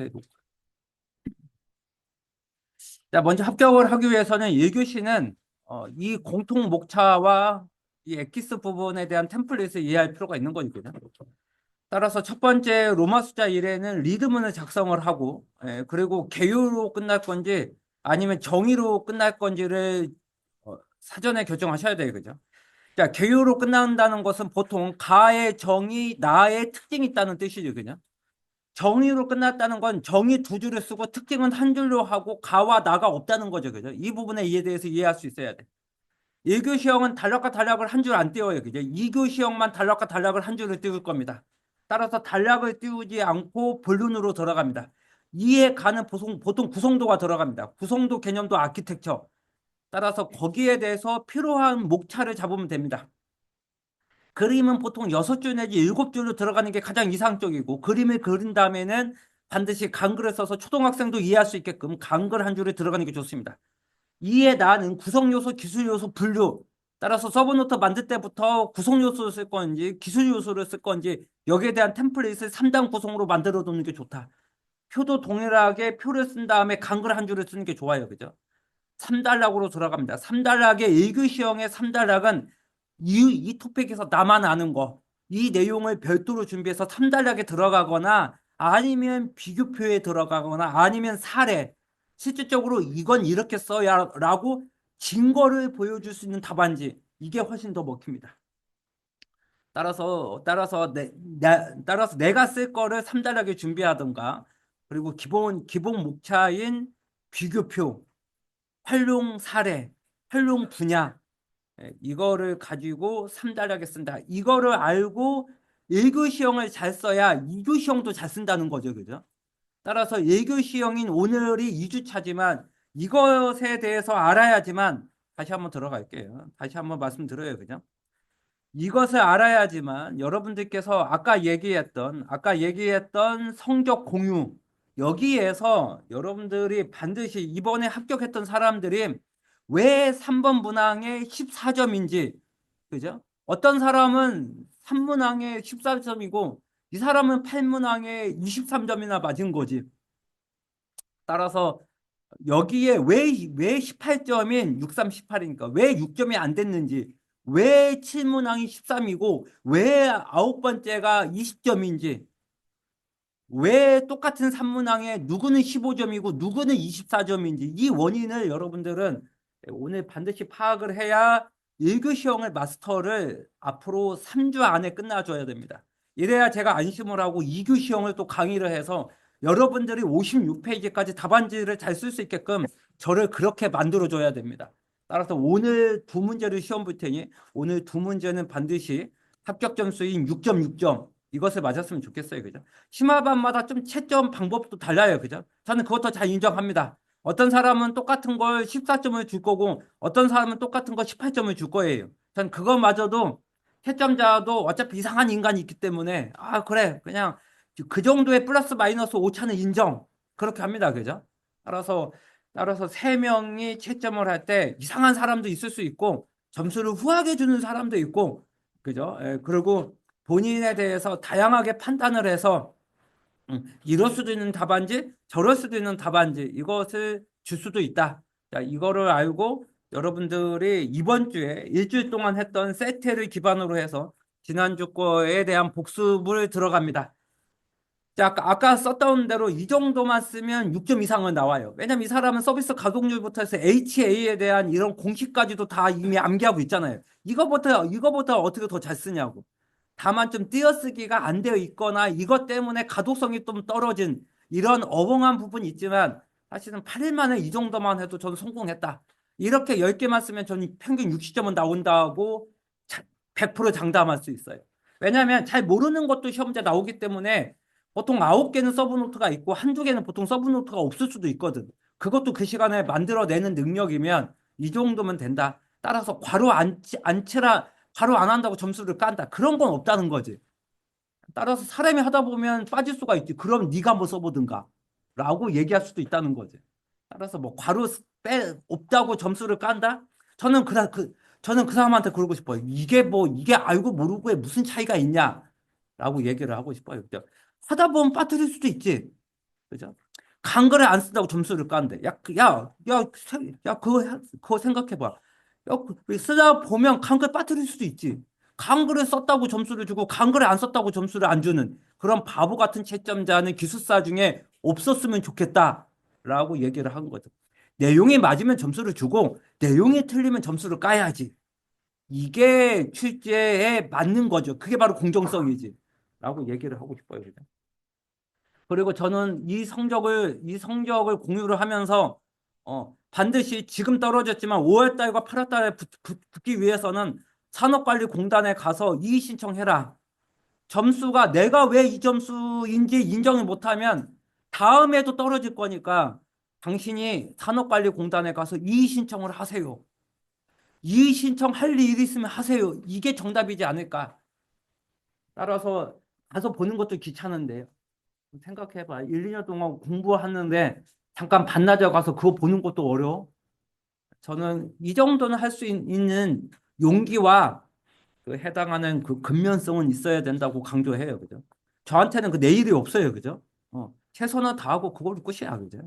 해놓고. 자, 먼저 합격을 하기 위해서는 1교시는 이 공통 목차와 이 엑기스 부분에 대한 템플릿을 이해할 필요가 있는 거니까요. 따라서 첫 번째 로마 숫자 1에는 리드문을 작성을 하고, 그리고 개요로 끝날 건지 아니면 정의로 끝날 건지를 사전에 결정하셔야 돼요. 그죠? 자, 개요로 끝난다는 것은 보통 가의 정의, 나의 특징이 있다는 뜻이죠. 그죠? 정의로 끝났다는 건 정의 두 줄을 쓰고 특징은 한 줄로 하고 가와 나가 없다는 거죠. 그죠? 이 부분에 이에 대해서 이해할 수 있어야 돼. 1교시형은 단락과 단락을 한 줄 안 띄워요. 그죠? 2교시형만 단락과 단락을 한 줄을 띄울 겁니다. 따라서 단락을 띄우지 않고 본론으로 들어갑니다. 이에 가는 보통 구성도가 들어갑니다. 구성도 개념도 아키텍처. 따라서 거기에 대해서 필요한 목차를 잡으면 됩니다. 그림은 보통 6줄 내지 7줄로 들어가는 게 가장 이상적이고, 그림을 그린 다음에는 반드시 강글을 써서 초등학생도 이해할 수 있게끔 강글 한 줄에 들어가는 게 좋습니다. 이에 나는 구성요소, 기술요소, 분류. 따라서 서브노트 만들 때부터 구성요소를 쓸 건지 기술요소를 쓸 건지 여기에 대한 템플릿을 3단 구성으로 만들어 두는 게 좋다. 표도 동일하게 표를 쓴 다음에 강글 한 줄을 쓰는 게 좋아요. 그죠? 3단락으로 들어갑니다. 3단락의 1교시형의 3단락은 이 토픽에서 나만 아는 거, 이 내용을 별도로 준비해서 3단락에 들어가거나 아니면 비교표에 들어가거나 아니면 사례, 실질적으로 이건 이렇게 써야 라고 증거를 보여줄 수 있는 답안지, 이게 훨씬 더 먹힙니다. 따라서 내가 쓸 거를 3단락에 준비하든가, 그리고 기본 목차인 비교표, 활용 사례, 활용 분야, 이거를 가지고 3단락에 쓴다. 이거를 알고 1교시형을 잘 써야 2교시형도 잘 쓴다는 거죠. 그죠? 따라서 1교시형인 오늘이 2주차지만 이것에 대해서 알아야지만, 다시 한번 들어갈게요. 다시 한번 말씀드려요. 그죠? 이것을 알아야지만 여러분들께서 아까 얘기했던 성적 공유, 여기에서 여러분들이 반드시 이번에 합격했던 사람들이 왜 3번 문항에 14점인지, 그죠? 어떤 사람은 3문항에 14점이고 이 사람은 8문항에 23점이나 맞은 거지. 따라서 여기에 왜 18점인 63, 18이니까 왜 6점이 안 됐는지, 왜 7문항이 13이고 왜 9번째가 20점인지, 왜 똑같은 3문항에 누구는 15점이고 누구는 24점인지, 이 원인을 여러분들은 오늘 반드시 파악을 해야 1교시형을 마스터를 앞으로 3주 안에 끝나줘야 됩니다. 이래야 제가 안심을 하고 2교시형을 또 강의를 해서 여러분들이 56페이지까지 답안지를 잘 쓸 수 있게끔 저를 그렇게 만들어줘야 됩니다. 따라서 오늘 두 문제를 시험 볼 테니 오늘 두 문제는 반드시 합격 점수인 6.6점 이것을 맞았으면 좋겠어요. 그죠? 심화반마다 좀 채점 방법도 달라요. 그죠? 저는 그것도 잘 인정합니다. 어떤 사람은 똑같은 걸 14점을 줄 거고 어떤 사람은 똑같은 거 18점을 줄 거예요. 전 그것마저도 채점자도 어차피 이상한 인간이 있기 때문에 그래 그냥 그 정도의 플러스 마이너스 오차는 인정, 그렇게 합니다. 그죠? 따라서 세 명이 채점을 할 때 이상한 사람도 있을 수 있고 점수를 후하게 주는 사람도 있고, 그죠? 그리고 본인에 대해서 다양하게 판단을 해서 이럴 수도 있는 답안지, 저럴 수도 있는 답안지, 이것을 줄 수도 있다. 자, 이거를 알고 여러분들이 이번 주에 일주일 동안 했던 세트를 기반으로 해서 지난주 거에 대한 복습을 들어갑니다. 자, 아까 썼던 대로 이 정도만 쓰면 6점 이상은 나와요. 왜냐면 이 사람은 서비스 가동률부터 해서 HA에 대한 이런 공식까지도 다 이미 암기하고 있잖아요. 이거부터 어떻게 더 잘 쓰냐고. 다만 좀 띄어쓰기가 안 되어 있거나 이것 때문에 가독성이 좀 떨어진 이런 어벙한 부분이 있지만, 사실은 8일 만에 이 정도만 해도 저는 성공했다. 이렇게 10개만 쓰면 저는 평균 60점은 나온다고 100% 장담할 수 있어요. 왜냐하면 잘 모르는 것도 시험 문제 나오기 때문에 보통 9개는 서브노트가 있고 한두 개는 보통 서브노트가 없을 수도 있거든. 그것도 그 시간에 만들어내는 능력이면 이 정도면 된다. 따라서 괄호 안 한다고 점수를 깐다, 그런 건 없다는 거지. 따라서 사람이 하다 보면 빠질 수가 있지. 그럼 네가 뭐 써보든가 라고 얘기할 수도 있다는 거지. 따라서 뭐 괄호 없다고 점수를 깐다? 저는 저는 그 사람한테 그러고 싶어요. 이게 알고 모르고에 무슨 차이가 있냐 라고 얘기를 하고 싶어요. 하다 보면 빠뜨릴 수도 있지. 그죠? 강글을 안 쓴다고 점수를 깐대. 그거 생각해봐. 야, 쓰다 보면 강글 빠뜨릴 수도 있지. 강글을 썼다고 점수를 주고 강글을 안 썼다고 점수를 안 주는 그런 바보 같은 채점자는 기술사 중에 없었으면 좋겠다라고 얘기를 한 거죠. 내용이 맞으면 점수를 주고 내용이 틀리면 점수를 까야지. 이게 출제에 맞는 거죠. 그게 바로 공정성이지. 라고 얘기를 하고 싶어요. 그냥. 그리고 저는 이 성적을 공유를 하면서 반드시 지금 떨어졌지만 5월 달과 8월 달에 붙기 위해서는 산업관리공단에 가서 이의 신청해라. 점수가 내가 왜 이 점수인지 인정을 못하면 다음에도 떨어질 거니까 당신이 산업관리공단에 가서 이의 신청을 하세요. 이의 신청할 일이 있으면 하세요. 이게 정답이지 않을까. 따라서 가서 보는 것도 귀찮은데요. 생각해봐. 1, 2년 동안 공부하는데 잠깐 반나절 가서 그거 보는 것도 어려워. 저는 이 정도는 할 수 있는 용기와 그 해당하는 그 근면성은 있어야 된다고 강조해요. 그죠? 저한테는 그 내일이 없어요. 그죠? 최선을 다하고 그걸로 끝이야. 그죠?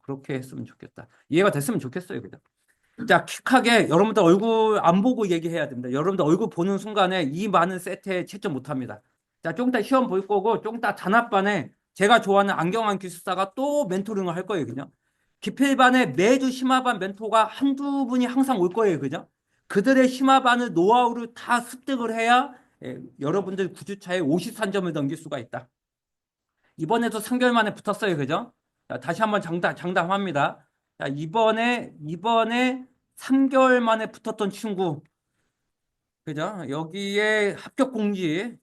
그렇게 했으면 좋겠다. 이해가 됐으면 좋겠어요. 그죠? 자, 킥하게 여러분들 얼굴 안 보고 얘기해야 됩니다. 여러분들 얼굴 보는 순간에 이 많은 세트에 채점 못 합니다. 자, 좀 이따 시험 볼 거고, 좀 이따 단합반에 제가 좋아하는 안경환 기술사가 또 멘토링을 할 거예요. 그죠? 기필반에 매주 심화반 멘토가 한두 분이 항상 올 거예요. 그죠? 그들의 심화반을 노하우를 다 습득을 해야 여러분들 9주차에 53점을 넘길 수가 있다. 이번에도 3개월 만에 붙었어요. 그죠? 자, 다시 한번 장담합니다. 자, 이번에 3개월 만에 붙었던 친구. 그죠? 여기에 합격 공지.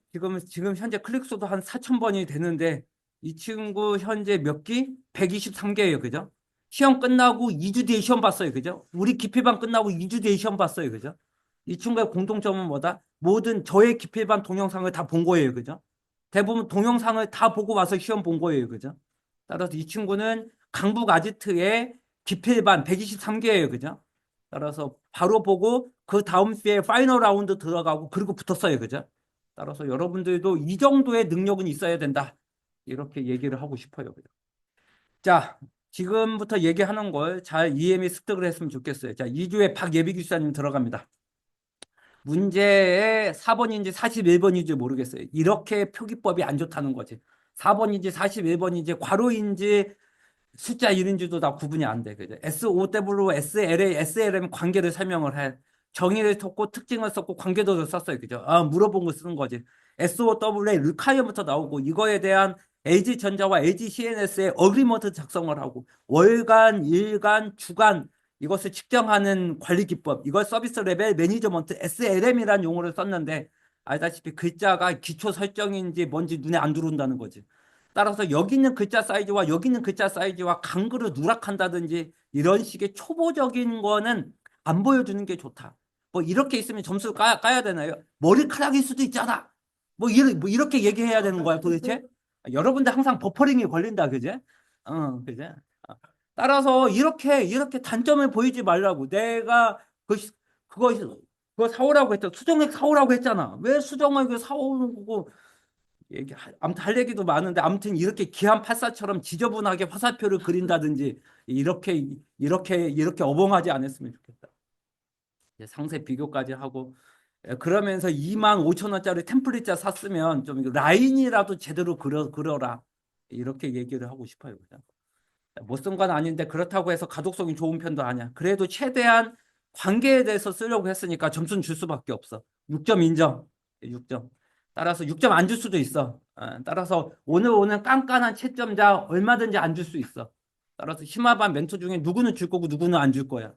지금 현재 클릭수도 한 4,000번이 되는데, 이 친구 현재 몇 기? 123개예요. 그죠? 시험 끝나고 2주 뒤에 시험 봤어요. 그죠? 우리 기필반 끝나고 2주 뒤에 시험 봤어요. 그죠? 이 친구의 공통점은 뭐다? 모든 저의 기필반 동영상을 다 본 거예요. 그죠? 대부분 동영상을 다 보고 와서 시험 본 거예요. 그죠? 따라서 이 친구는 강북 아지트의 기필반 123개예요. 그죠? 따라서 바로 보고 그 다음 주에 파이널 라운드 들어가고 그리고 붙었어요. 그죠? 따라서 여러분들도 이 정도의 능력은 있어야 된다. 이렇게 얘기를 하고 싶어요. 그죠? 자, 지금부터 얘기하는 걸 잘 이해 및 습득을 했으면 좋겠어요. 자, 2주에 박예비 기사님 들어갑니다. 문제의 4번인지 41번인지 모르겠어요. 이렇게 표기법이 안 좋다는 거지. 4번인지 41번인지 괄호인지 숫자 1인지도 다 구분이 안 돼. 그죠? SOW, SLA, SLM 관계를 설명을 해. 정의를 썼고 특징을 썼고 관계도를 썼어요. 그죠? 물어본 거 쓰는 거지. SOW에 requirement부터 나오고 이거에 대한 LG전자와 LGCNS의 어그리먼트 작성을 하고 월간, 일간, 주간 이것을 측정하는 관리 기법 이걸 서비스 레벨 매니저먼트 SLM이라는 용어를 썼는데 알다시피 글자가 기초 설정인지 뭔지 눈에 안 들어온다는 거지. 따라서 여기 있는 글자 사이즈와 여기 있는 글자 사이즈와 강글을 누락한다든지 이런 식의 초보적인 거는 안 보여주는 게 좋다. 뭐 이렇게 있으면 점수 까야 되나요? 머리카락일 수도 있잖아. 뭐 이렇게 얘기해야 되는 거야 도대체? 여러분들 항상 버퍼링이 걸린다 그제? 그제? 따라서 이렇게 단점을 보이지 말라고. 내가 그거 그거 사오라고 했잖아. 수정액 사오라고 했잖아. 왜 수정액을 사오는 거고 아무튼 할 얘기도 많은데 아무튼 이렇게 기안84처럼 지저분하게 화살표를 그린다든지 이렇게 어벙하지 않았으면 좋겠다. 상세 비교까지 하고 그러면서 25,000원짜리 템플릿자 샀으면 좀 라인이라도 제대로 그려라. 이렇게 얘기를 하고 싶어요. 못 쓴 건 아닌데 그렇다고 해서 가독성이 좋은 편도 아니야. 그래도 최대한 관계에 대해서 쓰려고 했으니까 점수는 줄 수밖에 없어. 6점 인정. 6점. 따라서 6점 안 줄 수도 있어. 따라서 오늘 깐깐한 채점자 얼마든지 안 줄 수 있어. 따라서 심화반 멘토 중에 누구는 줄 거고 누구는 안 줄 거야.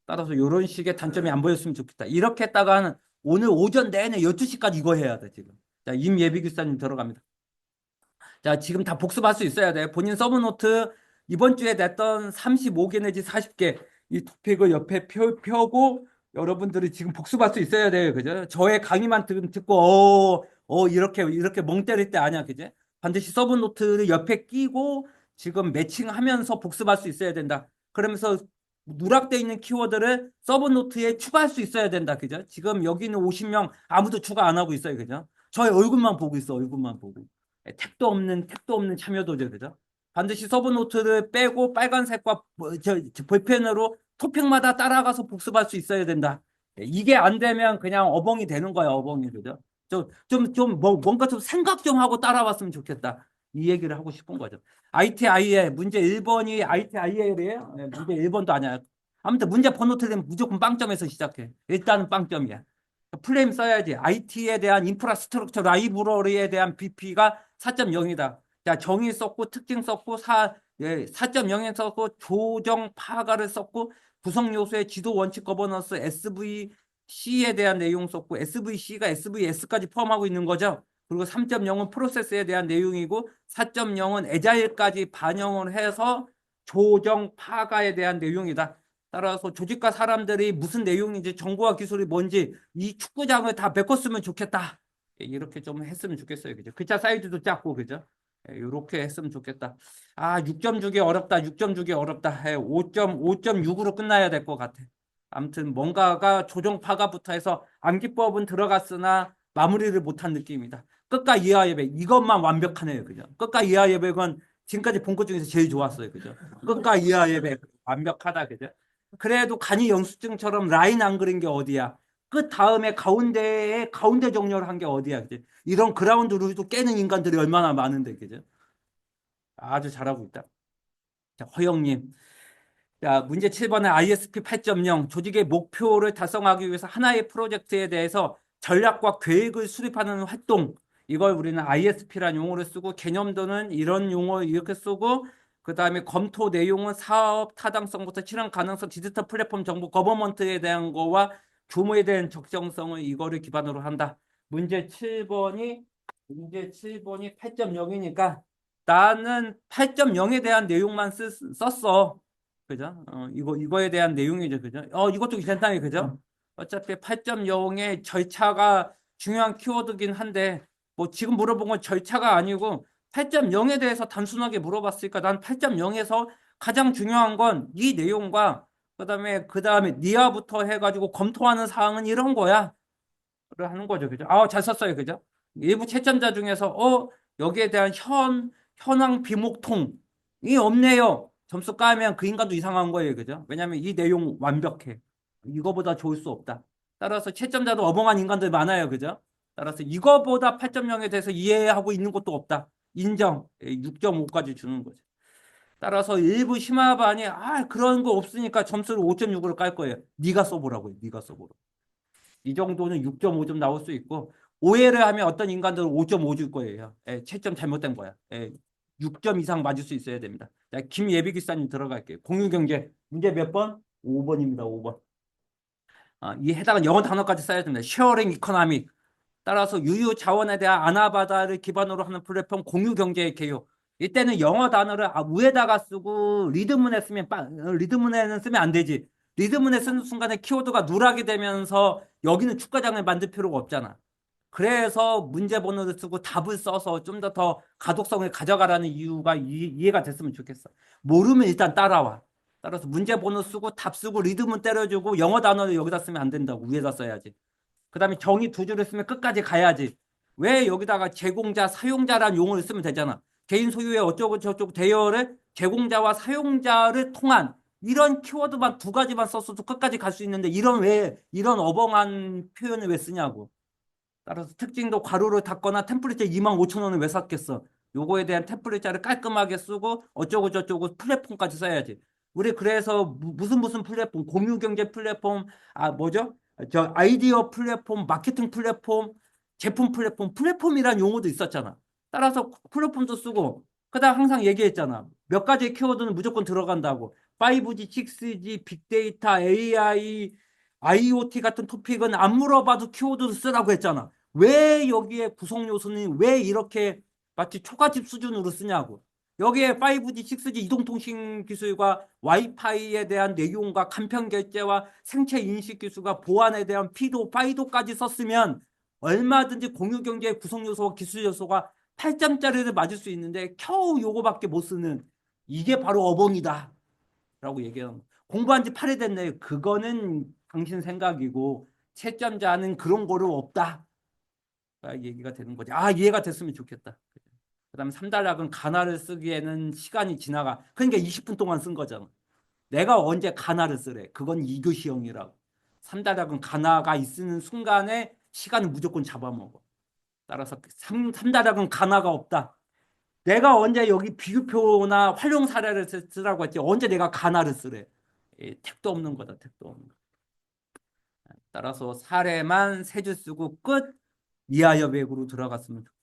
따라서 이런 식의 단점이 안 보였으면 좋겠다. 이렇게 했다가는 오늘 오전 내내 12시까지 이거 해야 돼, 지금. 자, 임예비교사님 들어갑니다. 자, 지금 다 복습할 수 있어야 돼. 본인 서브노트 이번 주에 냈던 35개 내지 40개 이 토픽을 옆에 펴고 여러분들이 지금 복습할 수 있어야 돼요. 그죠? 저의 강의만 듣고 이렇게 멍 때릴 때 아니야. 그죠? 반드시 서브노트를 옆에 끼고 지금 매칭하면서 복습할 수 있어야 된다. 그러면서 누락되어 있는 키워드를 서브노트에 추가할 수 있어야 된다. 그죠? 지금 여기 있는 50명 아무도 추가 안 하고 있어요. 그죠? 저의 얼굴만 보고 있어. 얼굴만 보고. 택도 없는 참여도죠. 그죠? 반드시 서브노트를 빼고 빨간색과 볼펜으로 토픽마다 따라가서 복습할 수 있어야 된다. 이게 안 되면 그냥 어벙이 되는 거야, 어벙이. 그죠? 뭔가 좀 생각 좀 하고 따라왔으면 좋겠다. 이 얘기를 하고 싶은 거죠. ITIA, 문제 1번이 ITIA래요? 문제 1번도 아니야. 아무튼 문제 번호 틀리면 무조건 빵점에서 시작해. 일단은 빵점이야. 플레임 써야지. IT에 대한 인프라스트럭처 라이브러리에 대한 BP가 4.0이다. 자, 정의 썼고, 특징 썼고, 4.0에 썼고, 조정 파가를 썼고, 구성 요소의 지도 원칙 거버넌스 SVC에 대한 내용 썼고, SVC가 SVS까지 포함하고 있는 거죠. 그리고 3.0은 프로세스에 대한 내용이고, 4.0은 에자일까지 반영을 해서 조정 파가에 대한 내용이다. 따라서 조직과 사람들이 무슨 내용인지 정보와 기술이 뭔지 이 축구장을 다 메꿨으면 좋겠다. 이렇게 좀 했으면 좋겠어요. 그죠? 글자 사이즈도 작고, 그죠? 이렇게 했으면 좋겠다. 아, 6점 주기 어렵다. 6점 주기 어렵다. 5.6으로 끝나야 될 것 같아. 아무튼 뭔가가 조정파가부터 해서 암기법은 들어갔으나 마무리를 못한 느낌이다. 끝과 이하 예배 이것만 완벽하네요. 그죠? 끝과 이하 예배는 지금까지 본 것 중에서 제일 좋았어요. 그죠? 끝과 이하 예배 완벽하다. 그죠? 그래도 간이 영수증처럼 라인 안 그린 게 어디야? 끝 다음에 가운데에 가운데 정렬을 한 게 어디야? 그지? 이런 그라운드 룰도 깨는 인간들이 얼마나 많은데, 그죠? 아주 잘하고 있다. 자, 허영님. 자, 문제 7번에 ISP 8.0 조직의 목표를 달성하기 위해서 하나의 프로젝트에 대해서 전략과 계획을 수립하는 활동. 이걸 우리는 ISP라는 용어를 쓰고 개념도는 이런 용어 이렇게 쓰고 그다음에 검토 내용은 사업 타당성부터 실현 가능성, 디지털 플랫폼 정보 거버먼트에 대한 거와 규모에 대한 적정성을 이거를 기반으로 한다. 문제 7번이 8.0이니까 나는 8.0에 대한 내용만 썼어. 그죠? 이거에 대한 내용이죠. 그죠? 이것도 괜찮아요. 그죠? 어차피 8.0의 절차가 중요한 키워드긴 한데, 뭐 지금 물어본 건 절차가 아니고 8.0에 대해서 단순하게 물어봤으니까 난 8.0에서 가장 중요한 건 이 내용과 그다음에 니아부터 해가지고 검토하는 사항은 이런 거야. 를 하는 거죠. 그죠? 잘 썼어요. 그죠? 일부 채점자 중에서 여기에 대한 현황 비목통이 없네요. 점수 까면 그 인간도 이상한 거예요. 그죠? 왜냐하면 이 내용 완벽해. 이거보다 좋을 수 없다. 따라서 채점자도 어벙한 인간들 많아요. 그죠? 따라서 이거보다 8.0에 대해서 이해하고 있는 것도 없다. 인정. 6.5까지 주는 거죠. 따라서 일부 심화반이 그런 거 없으니까 점수를 5.6으로 깔 거예요. 네가 써보라고요. 네가 써보라. 이 정도는 6.5점 나올 수 있고 오해를 하면 어떤 인간들은 5.5 줄 거예요. 채점 잘못된 거야. 6점 이상 맞을 수 있어야 됩니다. 자, 김예비 기사님 들어갈게요. 공유경제 문제 몇 번? 5번입니다. 5번. 이 해당한 영어 단어까지 써야 됩니다. 쉐어링 이코노미. 따라서 유유 자원에 대한 아나바다를 기반으로 하는 플랫폼 공유 경제의 개요. 이때는 영어 단어를 위에다가 쓰고 리드문에 쓰면 리드문에는 쓰면 안 되지. 리드문에 쓰는 순간에 키워드가 누락이 되면서 여기는 축가장을 만들 필요가 없잖아. 그래서 문제 번호를 쓰고 답을 써서 좀 더 가독성을 가져가라는 이유가 이해가 됐으면 좋겠어. 모르면 일단 따라와. 따라서 문제 번호 쓰고 답 쓰고 리드문 때려주고 영어 단어를 여기다 쓰면 안 된다고. 위에다 써야지. 그다음에 정의 두 줄을 쓰면 끝까지 가야지. 왜 여기다가 제공자, 사용자라는 용어를 쓰면 되잖아. 개인 소유의 어쩌고 저쩌고 대여를 제공자와 사용자를 통한 이런 키워드만 두 가지만 썼어도 끝까지 갈 수 있는데 이런 어벙한 표현을 왜 쓰냐고. 따라서 특징도 괄호를 닫거나 템플릿에 25,000원을 왜 샀겠어. 요거에 대한 템플릿자를 깔끔하게 쓰고 어쩌고 저쩌고 플랫폼까지 써야지. 우리 그래서 무슨 플랫폼, 공유경제 플랫폼, 뭐죠? 저 아이디어 플랫폼, 마케팅 플랫폼, 제품 플랫폼이란 용어도 있었잖아. 따라서 플랫폼도 쓰고, 그다음 항상 얘기했잖아. 몇 가지 키워드는 무조건 들어간다고. 5G, 6G, 빅데이터, AI, IoT 같은 토픽은 안 물어봐도 키워드를 쓰라고 했잖아. 왜 여기에 구성 요소는 왜 이렇게 마치 초가집 수준으로 쓰냐고. 여기에 5G, 6G 이동통신 기술과 와이파이에 대한 내용과 간편 결제와 생체 인식 기술과 보안에 대한 피도, 파이도까지 썼으면 얼마든지 공유 경제의 구성 요소와 기술 요소가 8점짜리를 맞을 수 있는데 겨우 요거밖에 못 쓰는 이게 바로 어벙이다. 라고 얘기하는 공부한 지 8일 됐네. 그거는 당신 생각이고 채점자는 그런 거를 없다. 얘기가 되는 거지. 이해가 됐으면 좋겠다. 그다음에 3단락은 가나를 쓰기에는 시간이 지나가. 그러니까 20분 동안 쓴 거잖아. 내가 언제 가나를 쓰래? 그건 2교시형이라고. 3단락은 가나가 있는 순간에 시간을 무조건 잡아먹어. 따라서 3단락은 가나가 없다. 내가 언제 여기 비교표나 활용 사례를 쓰라고 했지. 언제 내가 가나를 쓰래? 택도 없는 거다. 택도 없는 거. 따라서 사례만 세 줄 쓰고 끝. 이하여 백으로 들어갔으면 좋겠다.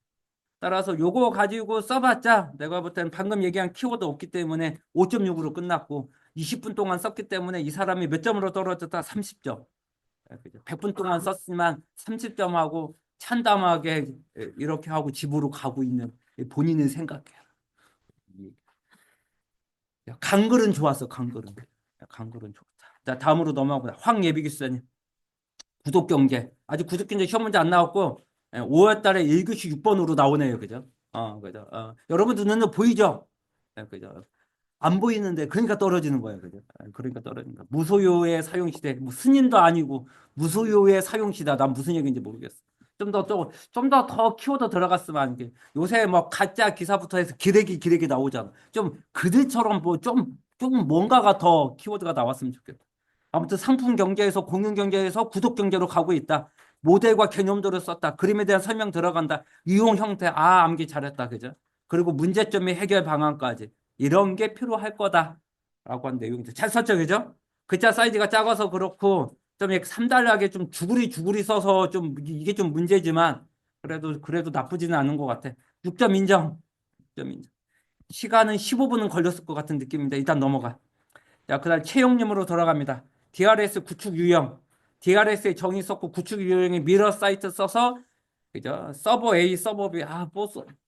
따라서 요거 가지고 써봤자 내가 볼 때는 방금 얘기한 키워드 없기 때문에 5.6으로 끝났고 20분 동안 썼기 때문에 이 사람이 몇 점으로 떨어졌다? 30점. 100분 동안 썼지만 30점하고 참담하게 이렇게 하고 집으로 가고 있는 본인의 생각이야. 강글은 좋았어. 강글은. 강글은 좋다. 자, 다음으로 넘어가보자. 황예비 기수님. 구독경제. 아직 구독경제 시험 문제 안 나왔고 5월 달에 1교시 6번으로 나오네요. 그죠? 그죠? 여러분들 눈에 보이죠? 그죠? 안 보이는데 그러니까 떨어지는 거예요. 그죠? 그러니까 떨어지는 거야. 무소유의 사용시대. 뭐 스님도 아니고 무소유의 사용시다. 난 무슨 얘기인지 모르겠어. 좀 더 키워드 들어갔으면 안 돼. 요새 뭐 가짜 기사부터 해서 기레기 나오잖아. 좀 그들처럼 뭐 좀 뭔가가 더 키워드가 나왔으면 좋겠다. 아무튼 상품 경제에서 공유 경제에서 구독 경제로 가고 있다. 모델과 개념들을 썼다. 그림에 대한 설명 들어간다. 이용 형태, 암기 잘했다. 그죠? 그리고 문제점의 해결 방안까지. 이런 게 필요할 거다. 라고 한 내용이죠. 잘 썼죠. 그죠? 글자 사이즈가 작아서 그렇고, 좀 3단락에 좀 주구리 써서 좀, 이게 좀 문제지만, 그래도 나쁘지는 않은 것 같아. 6점 인정. 6점 인정. 시간은 15분은 걸렸을 것 같은 느낌인데, 일단 넘어가. 자, 그다음 채용님으로 돌아갑니다. DRS 구축 유형. DRS에 정의 썼고 구축 유형에 미러 사이트 써서 그죠? 서버 A, 서버 B.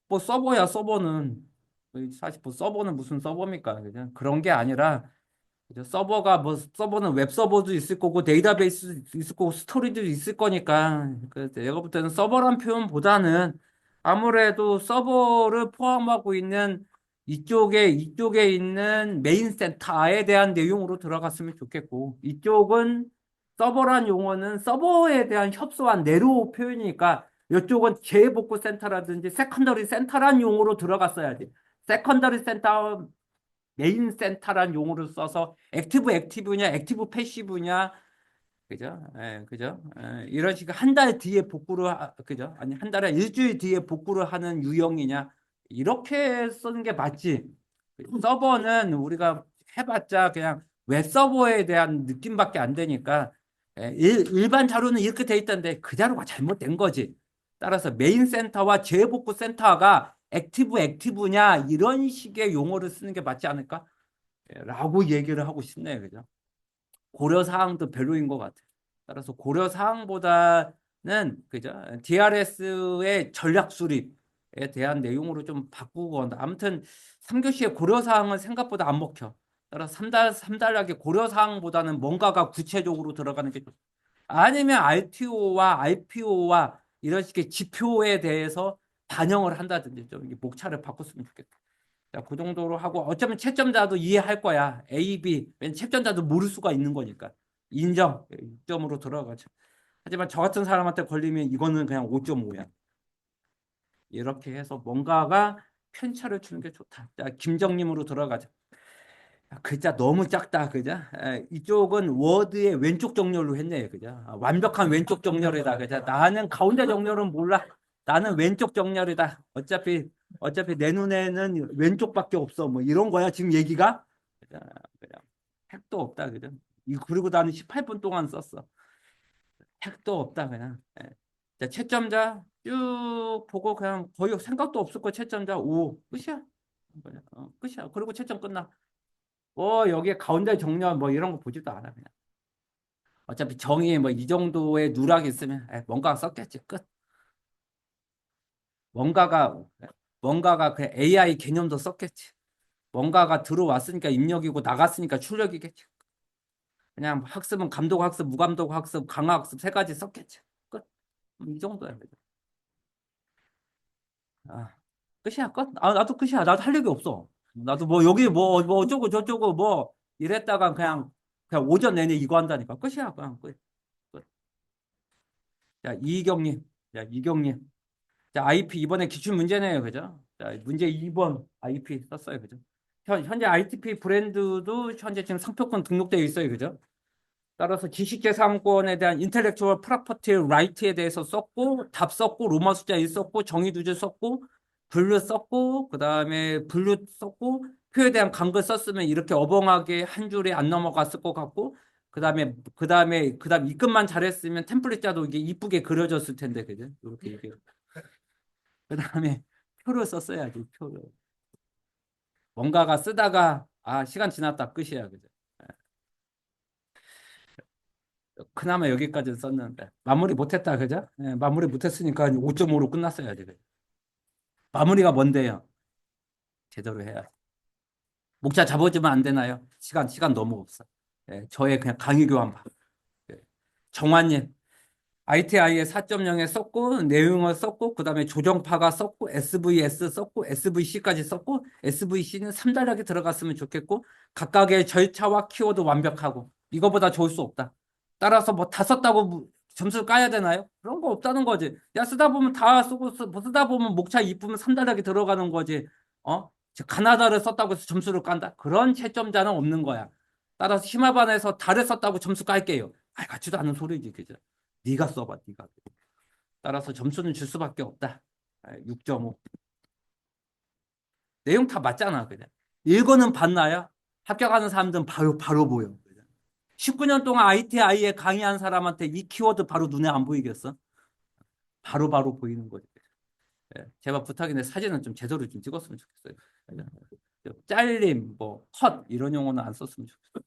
뭐 서버야, 서버는. 사실 뭐 서버는 무슨 서버입니까? 그죠? 그런 게 아니라 그죠? 서버는 웹 서버도 있을 거고 데이터베이스도 있을 거고 스토리도 있을 거니까. 그래서 내가 볼 때는 서버란 표현보다는 아무래도 서버를 포함하고 있는 이쪽에 있는 메인 센터에 대한 내용으로 들어갔으면 좋겠고, 이쪽은 서버란 용어는 서버에 대한 협소한 내로 표현이니까 이쪽은 재복구 센터라든지 세컨더리 센터란 용어로 들어갔어야지. 세컨더리 센터, 메인 센터란 용어를 써서 액티브냐 액티브 패시브냐, 그죠? 그죠? 이런 식으로 한 달 뒤에 그죠? 아니, 한 달에 일주일 뒤에 복구를 하는 유형이냐, 이렇게 쓰는 게 맞지. 서버는 우리가 해봤자 그냥 웹 서버에 대한 느낌밖에 안 되니까, 일반 자료는 이렇게 돼 있던데 그 자료가 잘못된 거지. 따라서 메인 센터와 재복구 센터가 액티브냐 이런 식의 용어를 쓰는 게 맞지 않을까? 라고 얘기를 하고 싶네요. 그죠? 고려 사항도 별로인 것 같아요. 따라서 고려 사항보다는 그죠? DRS의 전략 수립에 대한 내용으로 좀 바꾸고 한다. 아무튼 3교시의 고려 사항은 생각보다 안 먹혀. 따라서 3단락의 고려 사항보다는 뭔가가 구체적으로 들어가는 게 좋다. 아니면 RTO와 RPO와 이런 식의 지표에 대해서 반영을 한다든지 좀 목차를 바꿨으면 좋겠다. 자, 그 정도로 하고 어쩌면 채점자도 이해할 거야. A, B. 왜냐면 채점자도 모를 수가 있는 거니까. 인정. 6점으로 들어가죠. 하지만 저 같은 사람한테 걸리면 이거는 그냥 5.5야. 이렇게 해서 뭔가가 편차를 주는 게 좋다. 자, 김정님으로 들어가죠. 글자 너무 작다. 그죠? 이쪽은 워드의 왼쪽 정렬로 했네요. 그죠? 완벽한 왼쪽 정렬이다. 그죠? 나는 가운데 정렬은 몰라. 나는 왼쪽 정렬이다. 어차피 내 눈에는 왼쪽밖에 없어. 뭐 이런 거야. 지금 얘기가. 그죠? 그냥 택도 없다. 그죠? 그리고 나는 18분 동안 썼어. 택도 없다. 그냥. 자, 채점자 쭉 보고 그냥 거의 생각도 없을 거 채점자 5. 끝이야. 끝이야. 그리고 채점 끝나. 여기에 가운데 정렬 뭐 이런 거 보지도 않아 그냥. 어차피 정의 뭐 이 정도의 누락이 있으면 뭔가가 썼겠지. 끝. 뭔가가 뭔가가 그 AI 개념도 썼겠지. 뭔가가 들어왔으니까 입력이고 나갔으니까 출력이겠지. 그냥 학습은 감독 학습, 무감독 학습, 강화 학습 세 가지 썼겠지. 끝. 이 정도야. 아, 끝이야, 끝. 나도 끝이야. 나도 할 얘기 없어. 나도 뭐 여기 뭐 어쩌고 저쩌고 뭐 이랬다가 그냥 오전 내내 이거 한다니까. 끝이야, 그냥 끝. 끝. 자, 이경님. 자, 이경님. 자, IP 이번에 기출 문제네요. 그죠? 자, 문제 2번 IP 썼어요. 그죠? 현재 ITP 브랜드도 현재 지금 상표권 등록되어 있어요. 그죠? 따라서 지식재산권에 대한 인텔렉추얼 프로퍼티 라이트에 대해서 썼고, 답 썼고, 로마 숫자 1 썼고, 정의 주제 썼고, 분류 썼고, 그 다음에 분류 썼고, 표에 대한 간글 썼으면 이렇게 어벙하게 한 줄에 안 넘어갔을 것 같고, 그 다음에 입금만 잘했으면 템플릿 자도 이게 이쁘게 그려졌을 텐데, 그죠? 이렇게. 그 다음에 표를 썼어야지, 표를. 뭔가가 쓰다가, 아, 시간 지났다, 끝이야, 그죠? 그나마 여기까지는 썼는데 마무리 못했다 그죠? 예, 마무리 못했으니까 5.5로 끝났어야지. 그죠? 마무리가 뭔데요? 제대로 해야. 목자 잡아주면 안 되나요? 시간 너무 없어. 예, 저의 그냥 강의 교환 봐. 예. 정환님 ITI에 4.0에 썼고 내용을 썼고 그다음에 조정파가 썼고 SVS 썼고 SVC까지 썼고 SVC는 3단락에 들어갔으면 좋겠고 각각의 절차와 키워드 완벽하고 이거보다 좋을 수 없다. 따라서 뭐 다 썼다고 점수를 까야 되나요? 그런 거 없다는 거지. 야 쓰다 보면 다 쓰고 뭐 쓰다 보면 목차 이쁘면 3단락에 들어가는 거지. 어? 가나다를 썼다고 해서 점수를 깐다? 그런 채점자는 없는 거야. 따라서 심화반에서 달을 썼다고 점수 깔게요. 아, 같지도 않은 소리지, 그죠? 네가 써봐, 네가. 따라서 점수는 줄 수밖에 없다. 6.5. 내용 다 맞잖아, 그냥. 읽어는 봤나요? 합격하는 사람들은 바로 보여. 19년 동안 ITI에 강의한 사람한테 이 키워드 바로 눈에 안 보이겠어? 바로 보이는 거지. 예, 제발 부탁인데 사진은 좀 제대로 좀 찍었으면 좋겠어요. 잘림, 뭐, 컷, 이런 용어는 안 썼으면 좋겠어.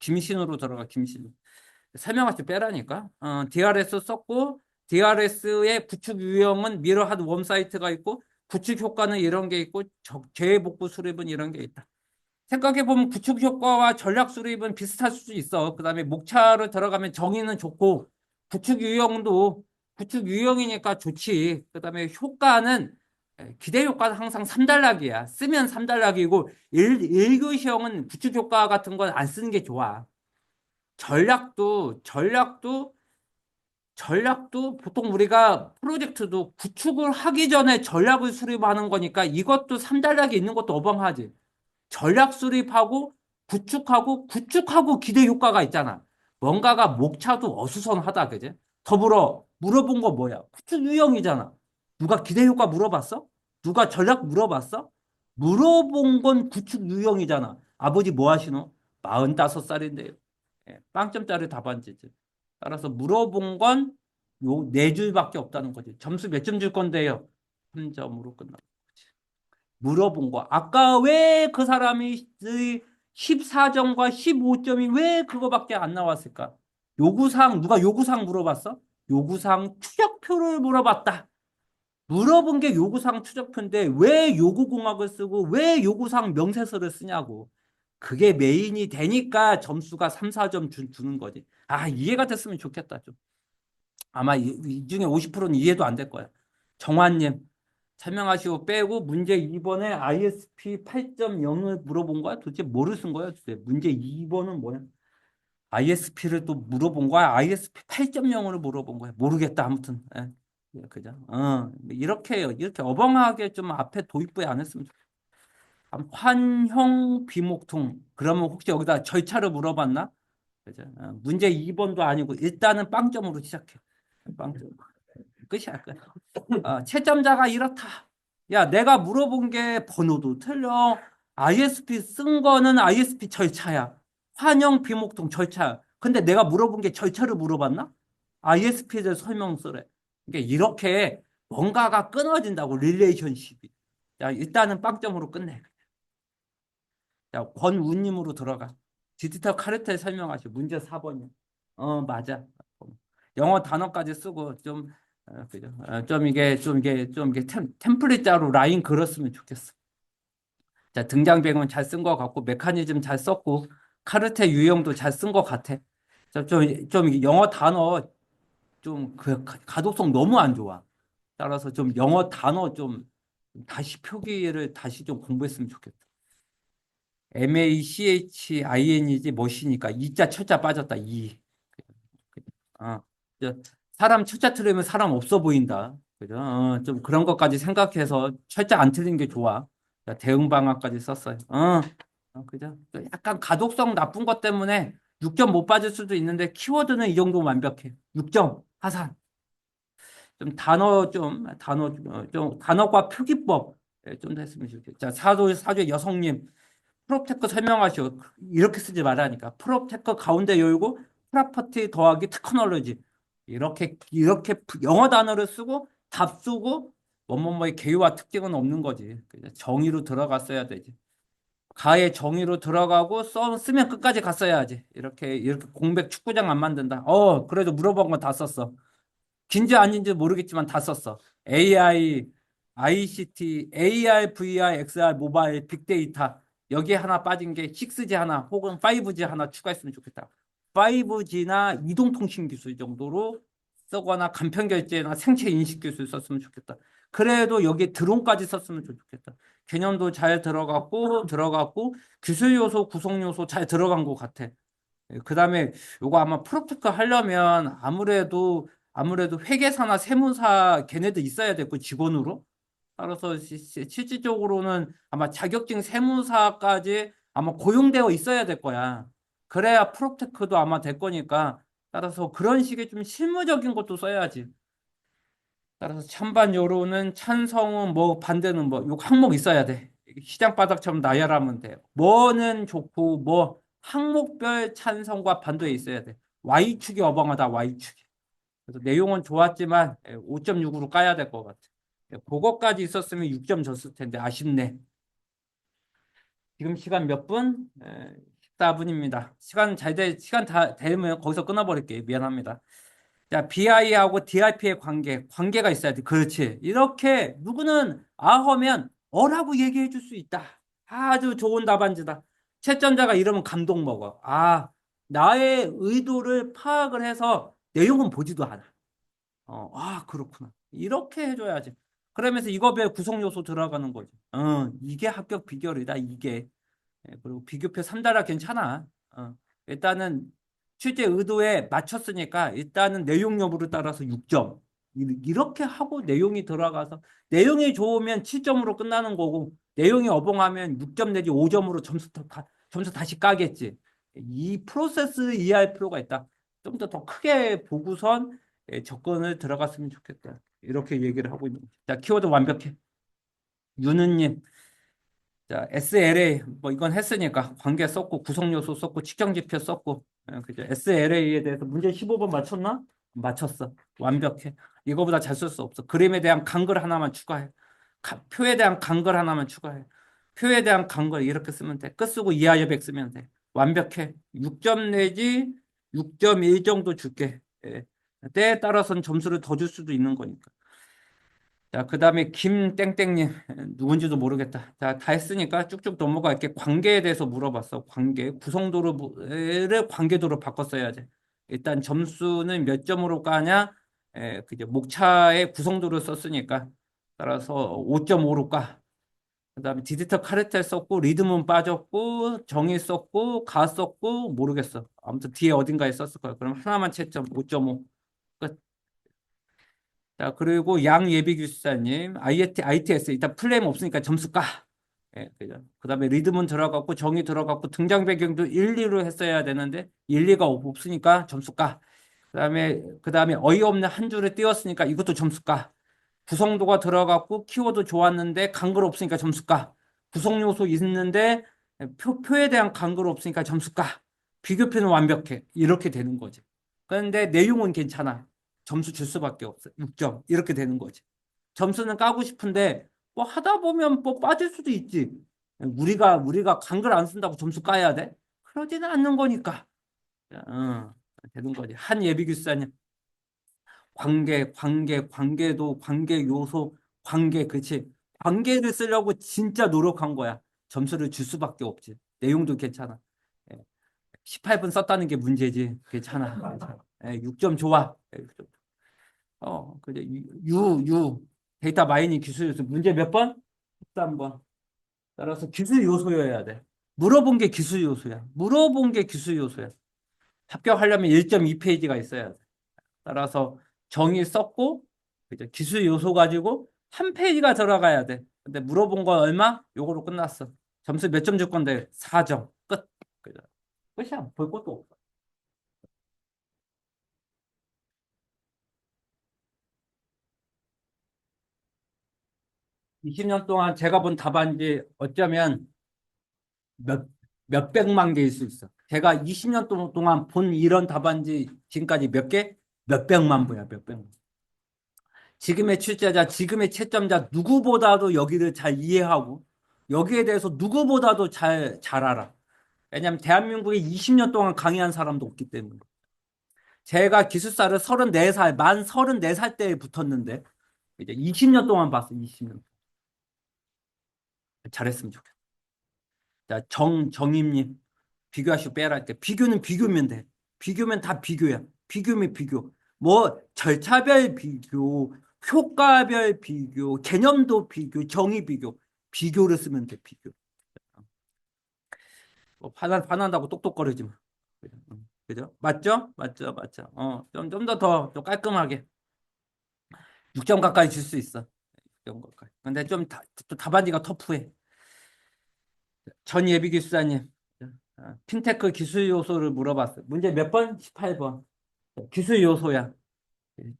김신으로 들어가, 김신. 설명할 때 빼라니까. DRS 썼고 DRS의 구축 유형은 미러하드 웜 사이트가 있고 구축 효과는 이런 게 있고 재복구 수립은 이런 게 있다. 생각해보면 구축 효과와 전략 수립은 비슷할 수 있어. 그 다음에 목차를 들어가면 정의는 좋고 구축 유형도 구축 유형이니까 좋지. 그 다음에 효과는 기대 효과는 항상 3단락이야. 쓰면 3단락이고 1교시형은 구축 효과 같은 건 안 쓰는 게 좋아. 전략도 보통 우리가 프로젝트도 구축을 하기 전에 전략을 수립하는 거니까 이것도 3단락에 있는 것도 어벙하지. 전략 수립하고 구축하고 기대 효과가 있잖아. 뭔가가 목차도 어수선하다, 그제? 더불어 물어본 거 뭐야? 구축 유형이잖아. 누가 기대 효과 물어봤어? 누가 전략 물어봤어? 물어본 건 구축 유형이잖아. 아버지 뭐 하시노? 45살인데요. 빵점짜리 답안지지. 따라서 물어본 건 요 네 줄밖에 없다는 거지. 점수 몇 점 줄 건데요? 3점으로 끝나. 물어본 거. 아까 왜 그 사람이 14점과 15점이 왜 그거밖에 안 나왔을까? 요구사항, 누가 요구사항 물어봤어? 요구사항 추적표를 물어봤다. 물어본 게 요구사항 추적표인데 왜 요구공학을 쓰고 왜 요구사항 명세서를 쓰냐고. 그게 메인이 되니까 점수가 3, 4점 주는 거지. 아, 이해가 됐으면 좋겠다, 좀. 아마 이 중에 50%는 이해도 안 될 거야. 정환님, 설명하시고 빼고 문제 2번에 ISP 8.0을 물어본 거야? 도대체 뭐를 쓴 거야? 도대체 문제 2번은 뭐야? ISP를 또 물어본 거야? ISP 8.0을 물어본 거야? 모르겠다. 아무튼. 그죠? 이렇게 어벙하게 좀 앞에 도입부에 안 했으면 좋겠어. 환형 비목통. 그러면 혹시 여기다 절차를 물어봤나? 그죠? 문제 2번도 아니고 일단은 빵점으로 시작해. 빵점. 끝이야, 끝. 채점자가 이렇다. 야, 내가 물어본 게 번호도 틀려. ISP 쓴 거는 ISP 절차야. 환영 비목통 절차야. 근데 내가 물어본 게 절차를 물어봤나? ISP에 대해 설명 쓰래. 그러니까 이렇게 뭔가가 끊어진다고, 릴레이션십이. 야, 일단은 빵점으로 끝내. 야, 권우님으로 들어가. 디지털 카르텔 설명하시오. 문제 4번이야. 맞아. 영어 단어까지 쓰고 좀 그죠? 좀 이게 템플릿자로 라인 그렸으면 좋겠어. 자, 등장 배경은 잘 쓴 것 같고 메커니즘 잘 썼고 카르텔 유형도 잘 쓴 것 같아. 좀 영어 단어 좀 그 가독성 너무 안 좋아. 따라서 좀 영어 단어 좀 다시 표기를 다시 좀 공부했으면 좋겠다. MACHING 멋이니까 이자 철자 빠졌다. 이. 어. 사람 철자 틀으면 사람 없어 보인다. 그죠? 좀 그런 것까지 생각해서 철저히 안 틀린 게 좋아. 자, 대응 방안까지 썼어요. 그죠? 또 약간 가독성 나쁜 것 때문에 6점 못 받을 수도 있는데 키워드는 이 정도 완벽해. 6점 하산. 좀 단어과 표기법 좀 더 했으면 좋겠다. 자, 사조 여성님 프롭테크 설명하시오. 이렇게 쓰지 말라니까. 프롭테크 가운데 열고 프로퍼티 더하기 테크놀로지. 이렇게 영어 단어를 쓰고 답 쓰고 뭐뭐뭐의 개요와 특징은 없는 거지. 정의로 들어갔어야 되지. 가의 정의로 들어가고 쓰면 끝까지 갔어야지. 이렇게 공백 축구장 안 만든다. 그래도 물어본 건 다 썼어. 긴지 아닌지 모르겠지만 다 썼어. AI, ICT, AR, VR, XR, 모바일, 빅데이터. 여기에 하나 빠진 게 6G 하나 혹은 5G 하나 추가했으면 좋겠다. 5G나 이동통신 기술 정도로 쓰거나 간편결제나 생체 인식 기술 썼으면 좋겠다. 그래도 여기에 드론까지 썼으면 좋겠다. 개념도 잘 들어갔고 기술 요소, 구성 요소 잘 들어간 것 같아. 그 다음에 요거 아마 프로테크 하려면 아무래도 회계사나 세무사 걔네들 있어야 되고 직원으로 따라서 실질적으로는 아마 자격증 세무사까지 아마 고용되어 있어야 될 거야. 그래야 프로테크도 아마 될 거니까 따라서 그런 식의 좀 실무적인 것도 써야지. 따라서 찬반 여론은 찬성은 뭐 반대는 뭐 요 항목 있어야 돼. 시장 바닥처럼 나열하면 돼. 뭐는 좋고 뭐 항목별 찬성과 반대 있어야 돼. Y축이 어벙하다 Y축이. 그래서 내용은 좋았지만 5.6으로 까야 될 것 같아. 그거까지 있었으면 6점 줬을 텐데 아쉽네. 지금 시간 몇 분? 14분입니다. 시간 다 되면 거기서 끊어버릴게요. 미안합니다. 자, BI하고 DRP의 관계가 있어야 돼. 그렇지. 이렇게 누구는 하면 어라고 얘기해 줄 수 있다. 아주 좋은 답안지다. 채점자가 이러면 감동 먹어. 나의 의도를 파악을 해서 내용은 보지도 않아. 그렇구나. 이렇게 해줘야지. 그러면서 이거 배 구성 요소 들어가는 거지. 이게 합격 비결이다. 이게. 그리고 비교표 3달아 괜찮아. 일단은 실제 의도에 맞췄으니까 일단은 내용 여부를 따라서 6점. 이렇게 하고 내용이 들어가서 내용이 좋으면 7점으로 끝나는 거고 내용이 어벙하면 6점 내지 5점으로 점수 다시 까겠지. 이 프로세스 이해할 필요가 있다. 좀 더 크게 보고선 접근을 들어갔으면 좋겠다. 이렇게 얘기를 하고 있는 거죠. 자, 키워드 완벽해. 유느님. 자, SLA 뭐 이건 했으니까 관계 썼고 구성 요소 썼고 측정 지표 썼고 그죠? SLA에 대해서 문제 15번 맞췄나? 맞췄어. 완벽해. 이거보다 잘 쓸 수 없어. 그림에 대한 간글 하나만 추가해. 표에 대한 간글 하나만 추가해. 표에 대한 간글 이렇게 쓰면 돼. 끝 쓰고 이하여 백 쓰면 돼. 완벽해. 6점 내지 6.1 정도 줄게. 때에 따라서는 점수를 더 줄 수도 있는 거니까. 자, 그 다음에 김땡땡님 누군지도 모르겠다. 자, 다 했으니까 쭉쭉 넘어갈게. 관계에 대해서 물어봤어. 구성도를 관계도로 바꿨어야지. 일단 점수는 몇 점으로 까냐? 그죠. 목차의 구성도를 썼으니까 따라서 5.5로 까. 그 다음에 디지털 카르텔 썼고 리듬은 빠졌고 정의 썼고 가 썼고 모르겠어. 아무튼 뒤에 어딘가에 썼을 거야. 그럼 하나만 채점 5.5. 자, 그리고 양예비규사님, ITS, 일단 플레임 없으니까 점수 까. 그죠. 그 다음에 리듬은 들어갔고, 정의 들어갔고, 등장 배경도 1, 2로 했어야 되는데, 1, 2가 없으니까 점수 까. 그 다음에 어이없는 한 줄을 띄웠으니까 이것도 점수 까. 구성도가 들어갔고, 키워드 좋았는데, 간글 없으니까 점수 까. 구성 요소 있는데, 표에 대한 간글 없으니까 점수 까. 비교표는 완벽해. 이렇게 되는 거지. 그런데 내용은 괜찮아. 점수 줄 수밖에 없어. 6점. 이렇게 되는 거지. 점수는 까고 싶은데 뭐 하다 보면 뭐 빠질 수도 있지. 우리가 간글 안 쓴다고 점수 까야 돼? 그러지는 않는 거니까. 되는 거지. 한 예비규사님. 관계도, 관계 요소, 그치. 관계를 쓰려고 진짜 노력한 거야. 점수를 줄 수밖에 없지. 내용도 괜찮아. 18분 썼다는 게 문제지. 괜찮아. 6점 좋아. 그래. 데이터 마이닝 기술 요소. 문제 몇 번? 13번. 따라서 기술 요소여야 돼. 물어본 게 기술 요소야. 합격하려면 1.2페이지가 있어야 돼. 따라서 정의 썼고, 그죠? 기술 요소 가지고 한 페이지가 들어가야 돼. 근데 물어본 건 얼마? 요거로 끝났어. 점수 몇 점 줄 건데? 4점. 끝. 그죠? 끝이야. 볼 것도 없어. 20년 동안 제가 본 답안지 어쩌면 몇, 몇백만 개일 수 있어. 제가 20년 동안 본 이런 답안지 지금까지 몇 개? 몇백만 부야, 몇백만. 지금의 출제자, 지금의 채점자 누구보다도 여기를 잘 이해하고 여기에 대해서 누구보다도 잘 알아. 왜냐하면 대한민국에 20년 동안 강의한 사람도 없기 때문에. 제가 기숙사를 34살, 만 34살 때에 붙었는데 이제 20년 동안 봤어, 20년. 잘했으면 좋겠다. 자, 정임님. 비교하시고 빼라 할게. 비교는 비교면 돼. 비교면 다 비교야. 비교면 비교. 뭐 절차별 비교, 효과별 비교, 개념도 비교, 정의 비교. 비교를 쓰면 돼. 비교. 뭐 화난다고 똑똑거리지 마. 그죠? 그죠? 맞죠? 맞죠? 맞죠? 좀 더 깔끔하게. 6점 가까이 줄 수 있어. 6점 가까이. 근데 또 답안지가 터프해. 전 예비 기수사님. 핀테크 기술 요소를 물어봤어요. 문제 몇 번? 18번. 기술 요소야.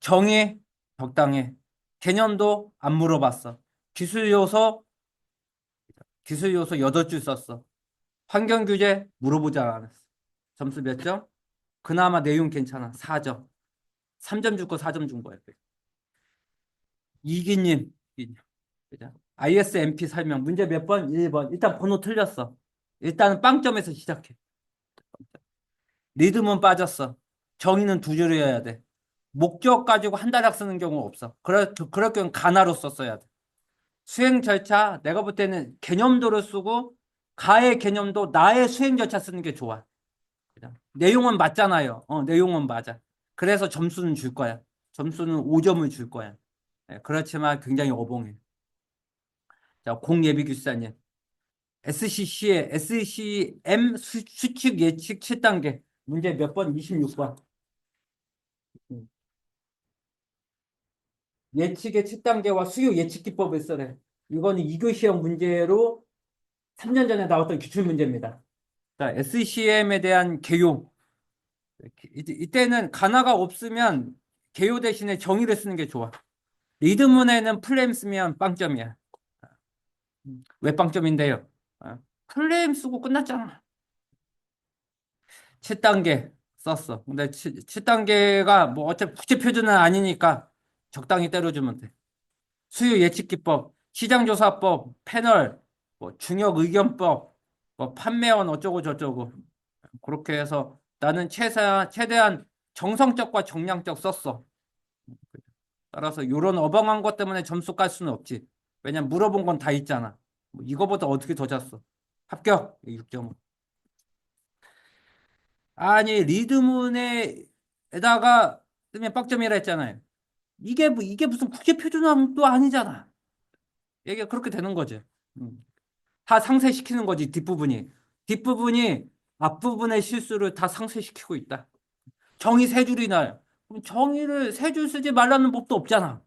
정의 적당해. 개념도 안 물어봤어. 기술 요소, 기술 요소 8줄 썼어. 환경 규제 물어보지 않았어. 점수 몇 점? 그나마 내용 괜찮아. 4점. 3점 줄 거 4점 준 거야. 이기님. 그죠? ISMP 설명. 문제 몇 번? 1번. 일단 번호 틀렸어. 일단은 빵점에서 시작해. 리듬은 빠졌어. 정의는 2줄이어야 돼. 목적 가지고 한 단락 쓰는 경우 없어. 그럴 경우는 가나로 썼어야 돼. 수행 절차, 내가 볼 때는 개념도를 쓰고 가의 개념도 나의 수행 절차 쓰는 게 좋아. 그죠? 내용은 맞잖아요. 내용은 맞아. 그래서 점수는 줄 거야. 점수는 5점을 줄 거야. 네, 그렇지만 굉장히 어봉해. 자, 공예비규사님. SCC의 SCM 수칙 예측 7단계. 문제 몇 번? 26번. 예측의 7단계와 수요 예측 기법을 써래. 이거는 2교 시험 문제로 3년 전에 나왔던 기출 문제입니다. 자, SCM에 대한 개요. 이때는 가나가 없으면 개요 대신에 정의를 쓰는 게 좋아. 리드문에는 플레임 쓰면 빵점이야. 왜 빵점인데요? 플레임 쓰고 끝났잖아. 7단계 썼어. 근데 7단계가 뭐 어차피 국제 표준은 아니니까 적당히 때려주면 돼. 수요 예측 기법, 시장조사법, 패널, 뭐 중역 의견법, 뭐 판매원 어쩌고 저쩌고 그렇게 해서 나는 최대한 정성적과 정량적 썼어. 따라서 이런 어벙한 것 때문에 점수 깔 수는 없지. 왜냐면 물어본 건 다 있잖아. 뭐 이거보다 어떻게 더 잤어? 합격 6.5. 아니 리드문에다가 쓰면 빡점이라 했잖아요. 이게 무슨 국제 표준화도 아니잖아. 이게 그렇게 되는 거지. 음. 다 상쇄시키는 거지, 뒷부분이 앞부분의 실수를 다 상쇄시키고 있다. 정의 세 줄이 나요. 그럼 정의를 세 줄 쓰지 말라는 법도 없잖아.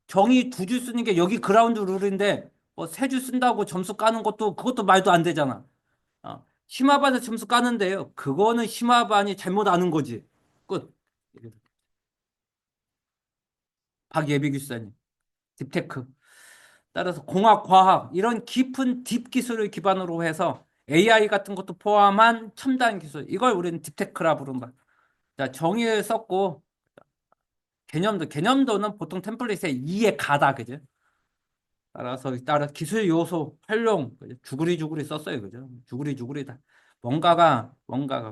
정의 2줄 쓰는 게 여기 그라운드 룰인데 뭐 세 줄 쓴다고 점수 까는 그것도 말도 안 되잖아. 심화반에 점수 까는데요. 그거는 심화반이 잘못 아는 거지. 끝. 박예비 교수님, 딥테크. 따라서 공학, 과학 이런 깊은 딥 기술을 기반으로 해서 AI 같은 것도 포함한 첨단 기술 이걸 우리는 딥테크라 부른다. 자, 정의를 썼고 개념도는 보통 템플릿에 2에 가다 그죠? 따라 기술 요소 활용 그죠? 주구리주구리 썼어요 그죠? 주구리주구리다. 뭔가가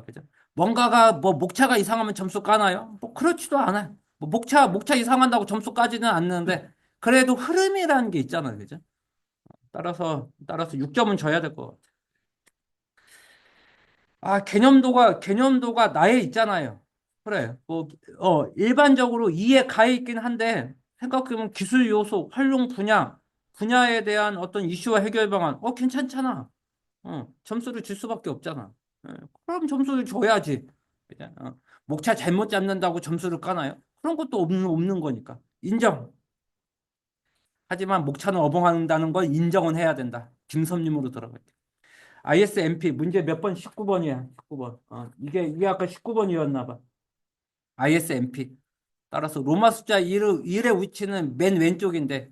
그죠? 뭔가가 뭐 목차가 이상하면 점수 까나요? 뭐 그렇지도 않아요. 뭐 목차 이상한다고 점수 까지는 않는데 그래도 흐름이라는 게 있잖아요 그죠? 따라서 6점은 줘야 될 것 같아요. 개념도가 나에 있잖아요. 그래. 뭐, 일반적으로 이해 가에 있긴 한데, 생각해보면 기술 요소, 활용 분야에 대한 어떤 이슈와 해결 방안, 괜찮잖아. 점수를 줄 수밖에 없잖아. 그럼 점수를 줘야지. 그죠? 목차 잘못 잡는다고 점수를 까나요? 그런 것도 없는 거니까. 인정. 하지만 목차는 어벙한다는 걸 인정은 해야 된다. 김섭림으로 들어가야 돼. ISMP 문제 몇 번? 19번이야. 19번. 이게 아까 19번이었나 봐. ISMP. 따라서 로마 숫자 1의 위치는 맨 왼쪽인데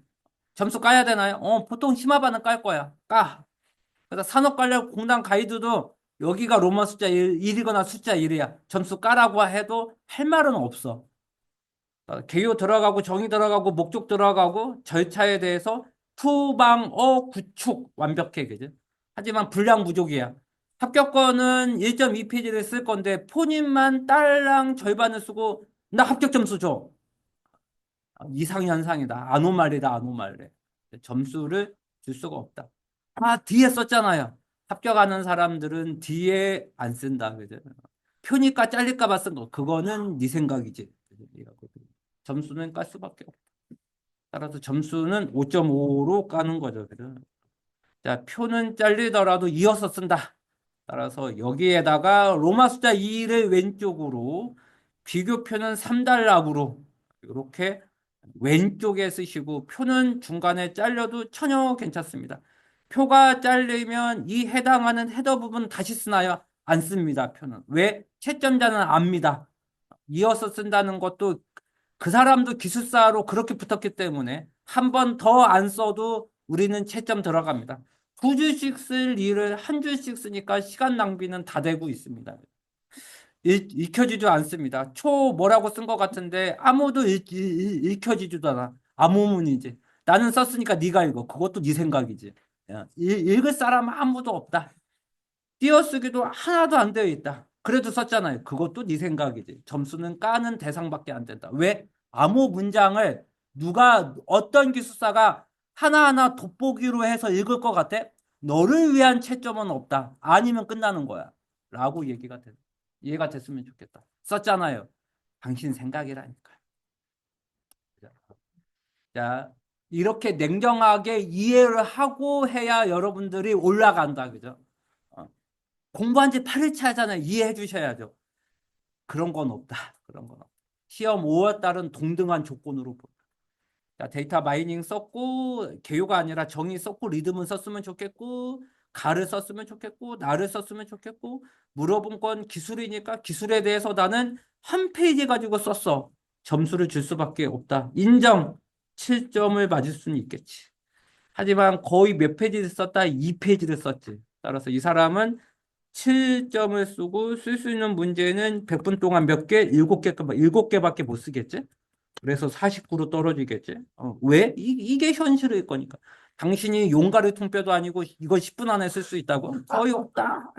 점수 까야 되나요? 보통 심화반은 깔 거야. 까. 그래서 산업관리공단 가이드도 여기가 로마 숫자 1이거나 숫자 1이야. 점수 까라고 해도 할 말은 없어. 개요 들어가고 정의 들어가고 목적 들어가고 절차에 대해서 투방어 구축 완벽해. 그죠? 하지만 분량 부족이야. 합격권은 1.2페이지를 쓸 건데 본인만 딸랑 절반을 쓰고 나 합격 점수 줘. 이상현상이다. 아노말리다. 아노말리. 점수를 줄 수가 없다. 뒤에 썼잖아요. 합격하는 사람들은 뒤에 안 쓴다. 그죠? 표니까 잘릴까 봐 쓴 거. 그거는 네 생각이지. 점수는 깔 수밖에 없다. 따라서 점수는 5.5로 까는 거죠. 그죠? 자, 표는 잘리더라도 이어서 쓴다. 따라서 여기에다가 로마 숫자 2를 왼쪽으로 비교표는 3단락으로 이렇게 왼쪽에 쓰시고 표는 중간에 잘려도 전혀 괜찮습니다. 표가 잘리면 이 해당하는 헤더 부분 다시 쓰나요? 안 씁니다. 표는. 왜? 채점자는 압니다. 이어서 쓴다는 것도 그 사람도 기술사로 그렇게 붙었기 때문에 한 번 더 안 써도 우리는 채점 들어갑니다. 두 줄씩 쓸 일을 한 줄씩 쓰니까 시간 낭비는 다 되고 있습니다. 읽혀지지도 않습니다. 초 뭐라고 쓴 것 같은데 아무도 읽혀지지도 않아. 아무문이지. 나는 썼으니까 네가 읽어. 그것도 네 생각이지. 읽을 사람 아무도 없다. 띄어쓰기도 하나도 안 되어 있다. 그래도 썼잖아요. 그것도 네 생각이지. 점수는 까는 대상밖에 안 된다. 왜? 아무 문장을 누가 어떤 기술사가 하나하나 돋보기로 해서 읽을 것 같아? 너를 위한 채점은 없다. 아니면 끝나는 거야. 라고 얘기가 돼. 이해가 됐으면 좋겠다. 썼잖아요. 당신 생각이라니까. 자, 이렇게 냉정하게 이해를 하고 해야 여러분들이 올라간다. 그죠? 공부한 지 8일차 하잖아요. 이해해 주셔야죠. 그런 건 없다. 그런 건 없다. 시험 5월달은 동등한 조건으로 본다. 자, 데이터 마이닝 썼고 개요가 아니라 정의 썼고 리듬은 썼으면 좋겠고 가를 썼으면 좋겠고 나를 썼으면 좋겠고 물어본 건 기술이니까 기술에 대해서 나는 한 페이지 가지고 썼어. 점수를 줄 수밖에 없다. 인정. 7점을 맞을 수는 있겠지. 하지만 거의 몇 페이지를 썼다? 2페이지를 썼지. 따라서 이 사람은 7점을 쓰고 쓸 수 있는 문제는 100분 동안 몇 개? 7개밖에 못 쓰겠지? 그래서 49로 떨어지겠지? 왜? 이게 현실일 거니까. 당신이 용가리 통뼈도 아니고 이거 10분 안에 쓸 수 있다고? 거의 없다.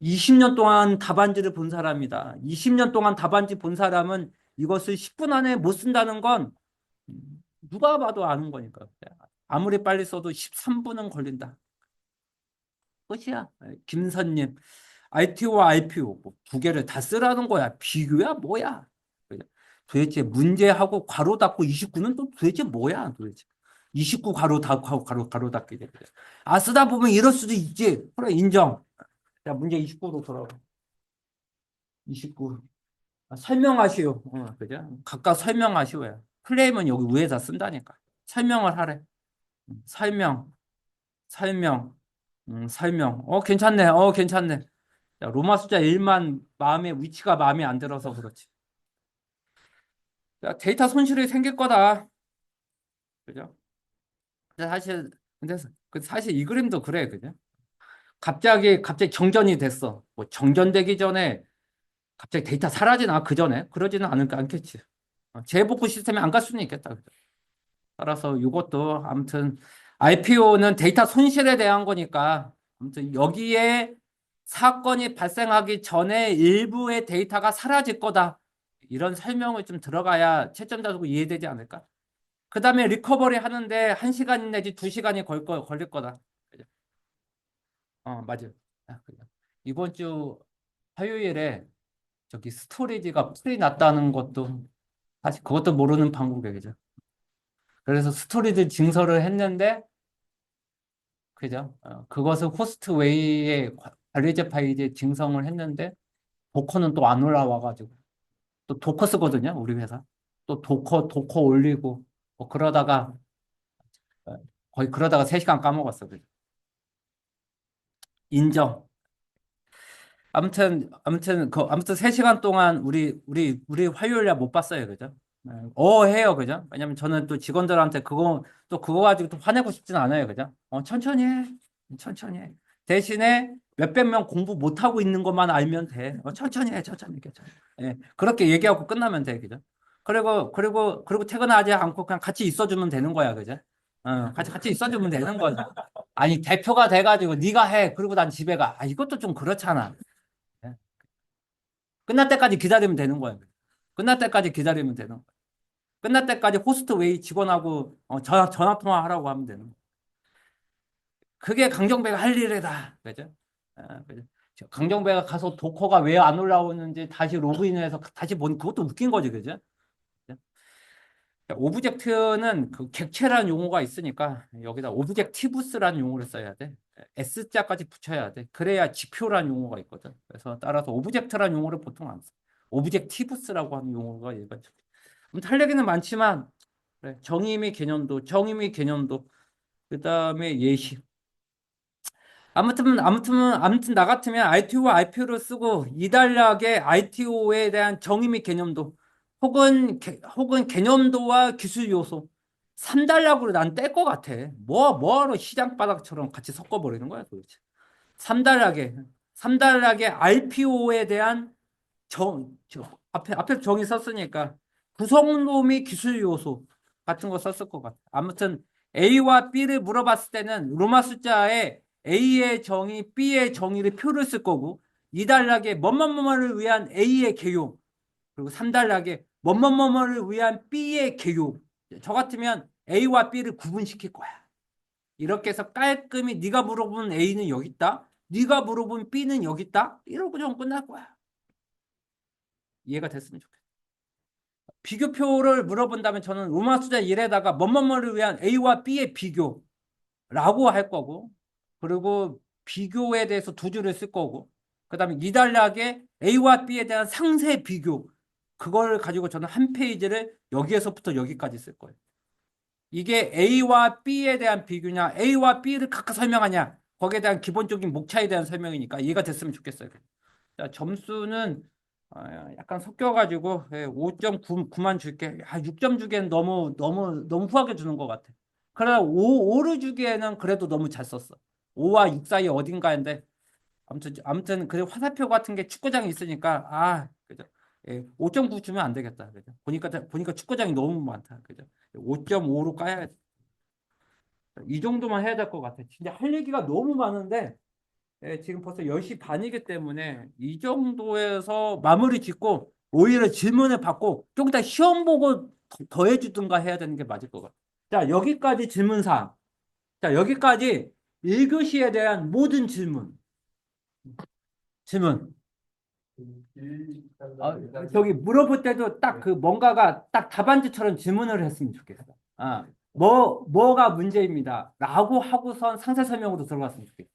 20년 동안 답안지를 본 사람이다. 20년 동안 답안지 본 사람은 이것을 10분 안에 못 쓴다는 건 누가 봐도 아는 거니까. 아무리 빨리 써도 13분은 걸린다. 끝이야. 김선님, ITO와 IPO 두 개를 다 쓰라는 거야. 비교야 뭐야? 도대체 문제하고 괄호 닫고 29는 또 도대체 뭐야? 도대체 29 괄호 닫고 괄호 닫게 돼. 쓰다 보면 이럴 수도 있지. 그래 인정. 자 문제 29로 돌아와. 29 설명하시오. 그죠? 각각 설명하시오야. 클레임은 여기 위에다 쓴다니까. 설명을 하래. 설명, 설명, 설명. 괜찮네. 괜찮네. 자, 로마 숫자 1만 위치가 마음에 안 들어서 그렇지. 자, 데이터 손실이 생길 거다. 그죠? 근데 사실 이 그림도 그래. 그죠? 갑자기 정전이 됐어. 뭐 정전되기 전에 갑자기 데이터 사라지나 그 전에 그러지는 않겠지. 재복구 시스템에 안 갈 수는 있겠다. 그죠? 따라서 이것도 아무튼 IPO는 데이터 손실에 대한 거니까 아무튼 여기에 사건이 발생하기 전에 일부의 데이터가 사라질 거다. 이런 설명을 좀 들어가야 채점자도 이해되지 않을까? 그 다음에 리커버리 하는데 1시간 내지 2시간이 걸릴 거다. 그죠? 맞아요. 그죠. 이번 주 화요일에 저기 스토리지가 풀이 났다는 것도 사실 그것도 모르는 방법이에요. 그죠? 그래서 스토리지 증설을 했는데 그죠? 그것을 호스트웨이에 관리자 파일에 증성을 했는데 도커는 또 안 올라와가지고 또 도커 쓰거든요 우리 회사. 또 도커 올리고, 뭐 그러다가, 어, 거의 그러다가 3시간 까먹었어. 그죠? 인정. 아무튼 3시간 동안 우리 화요일 날 못 봤어요. 그죠? 네, 해요. 그죠? 왜냐면 저는 또 직원들한테 그거 가지고 또 화내고 싶진 않아요. 그죠? 천천히 해. 천천히 해. 대신에 몇백 명 공부 못하고 있는 것만 알면 돼. 천천히 해. 천천히. 괜찮아. 예, 그렇게 얘기하고 끝나면 돼. 그죠? 그리고 퇴근하지 않고 그냥 같이 있어주면 되는 거야. 그죠? 같이 있어주면 되는 거죠. 아니, 대표가 돼가지고 네가 해. 그리고 난 집에 가. 이것도 좀 그렇잖아. 예. 끝날 때까지 기다리면 되는 거예요. 끝날 때까지 기다리면 되는 거예요. 끝날 때까지 호스트 웨이 직원하고 전화 통화하라고 하면 되는 거예요. 그게 강정배가 할 일이다. 그죠? 그죠? 강정배가 가서 도커가 왜 안 올라오는지 다시 로그인해서 다시 본 그것도 웃긴 거지. 그죠? 오브젝트는 그 객체라는 용어가 있으니까 여기다 오브젝티브스라는 용어를 써야 돼. S자까지 붙여야 돼. 그래야 지표라는 용어가 있거든. 그래서 따라서 오브젝트라는 용어를 보통 안 써. 오브젝티브스라고 하는 용어가 일반적. 할 얘기는 많지만 그래, 정의미 개념도 그다음에 예시. 아무튼 나 같으면 ITO와 IPO를 쓰고 이달락의 ITO에 대한 정의 및 개념도 혹은 개념도와 기술 요소 3단락으로 난 뗄 것 같아. 뭐하러 시장 바닥처럼 같이 섞어버리는 거야 도대체. 3단락에 3단락의 RPO에 대한 앞에 정의 썼으니까 구성도 및 기술 요소 같은 거 썼을 것 같아. 아무튼 A와 B를 물어봤을 때는 로마 숫자에 A의 정의, B의 정의를 표를 쓸 거고 2단락에 뭐뭐뭐를 위한 A의 개요. 그리고 3단락에 뭐뭐뭐를 위한 B의 개요. 저 같으면 A와 B를 구분시킬 거야. 이렇게 해서 깔끔히 네가 물어본 A는 여기 있다. 네가 물어본 B는 여기 있다. 이러고 좀 끝날 거야. 이해가 됐으면 좋겠어. 비교표를 물어본다면 저는 로마 숫자 1에다가 뭐뭐뭐를 위한 A와 B의 비교라고 할 거고 그리고 비교에 대해서 두 줄을 쓸 거고 그다음에 이단락에 A와 B에 대한 상세 비교 그걸 가지고 저는 한 페이지를 여기에서부터 여기까지 쓸 거예요. 이게 A와 B에 대한 비교냐 A와 B를 각각 설명하냐 거기에 대한 기본적인 목차에 대한 설명이니까 이해가 됐으면 좋겠어요. 자, 점수는 약간 섞여가지고 5.9만 줄게. 6점 주기엔 너무 후하게 주는 것 같아. 그러나 5를 주기에는 그래도 너무 잘 썼어. 5와 6 사이 어딘가인데 아무튼 그 화살표 같은 게 축구장이 있으니까 그죠. 5.9 주면 안 되겠다. 그죠. 보니까 축구장이 너무 많다. 그죠. 5.5로 까야 돼. 이 정도만 해야 될 것 같아. 진짜 할 얘기가 너무 많은데 지금 벌써 10시 반이기 때문에 이 정도에서 마무리 짓고 오히려 질문을 받고 좀 이따 시험 보고 더해주든가 해야 되는 게 맞을 것 같아요. 자, 여기까지 질문사항. 자, 여기까지 1교시에 대한 모든 질문. 저기 물어볼 때도 딱 그 뭔가가 딱 답안지처럼 질문을 했으면 좋겠어. 뭐가 문제입니다. 라고 하고선 상세 설명으로 들어갔으면 좋겠어.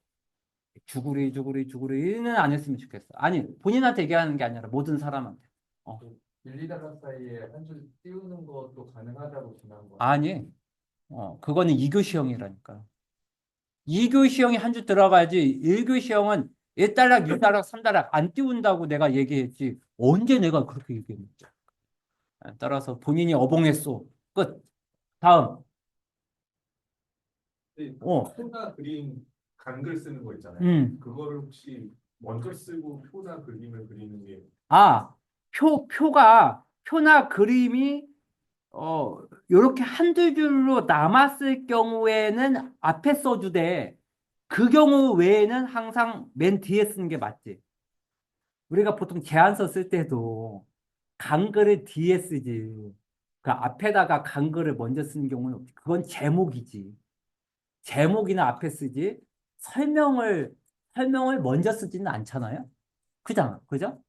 주구리는 안 했으면 좋겠어. 아니, 본인한테 얘기하는 게 아니라 모든 사람한테. 어. 1, 2단락 사이에 한 줄 띄우는 것도 가능하다고 지난 거. 아니, 그거는 2교시형이라니까. 2교시형이 한 줄 들어가야지. 1교시형은 1단락, 2단락, 3단락 안 띄운다고 내가 얘기했지. 언제 내가 그렇게 얘기했는지. 따라서 본인이 어봉했어. 끝. 다음. 표나 그림 간글 쓰는 거 있잖아요. 음. 그거를 혹시 먼저 쓰고 표나 그림을 그리는 게 표나 그림이 요렇게 한두 줄로 남았을 경우에는 앞에 써주되 그 경우 외에는 항상 맨 뒤에 쓰는 게 맞지. 우리가 보통 제안서 쓸 때도 간글을 뒤에 쓰지. 그 앞에다가 간글을 먼저 쓰는 경우는 없지. 그건 제목이지. 제목이나 앞에 쓰지. 설명을 먼저 쓰지는 않잖아요. 그잖아. 그죠?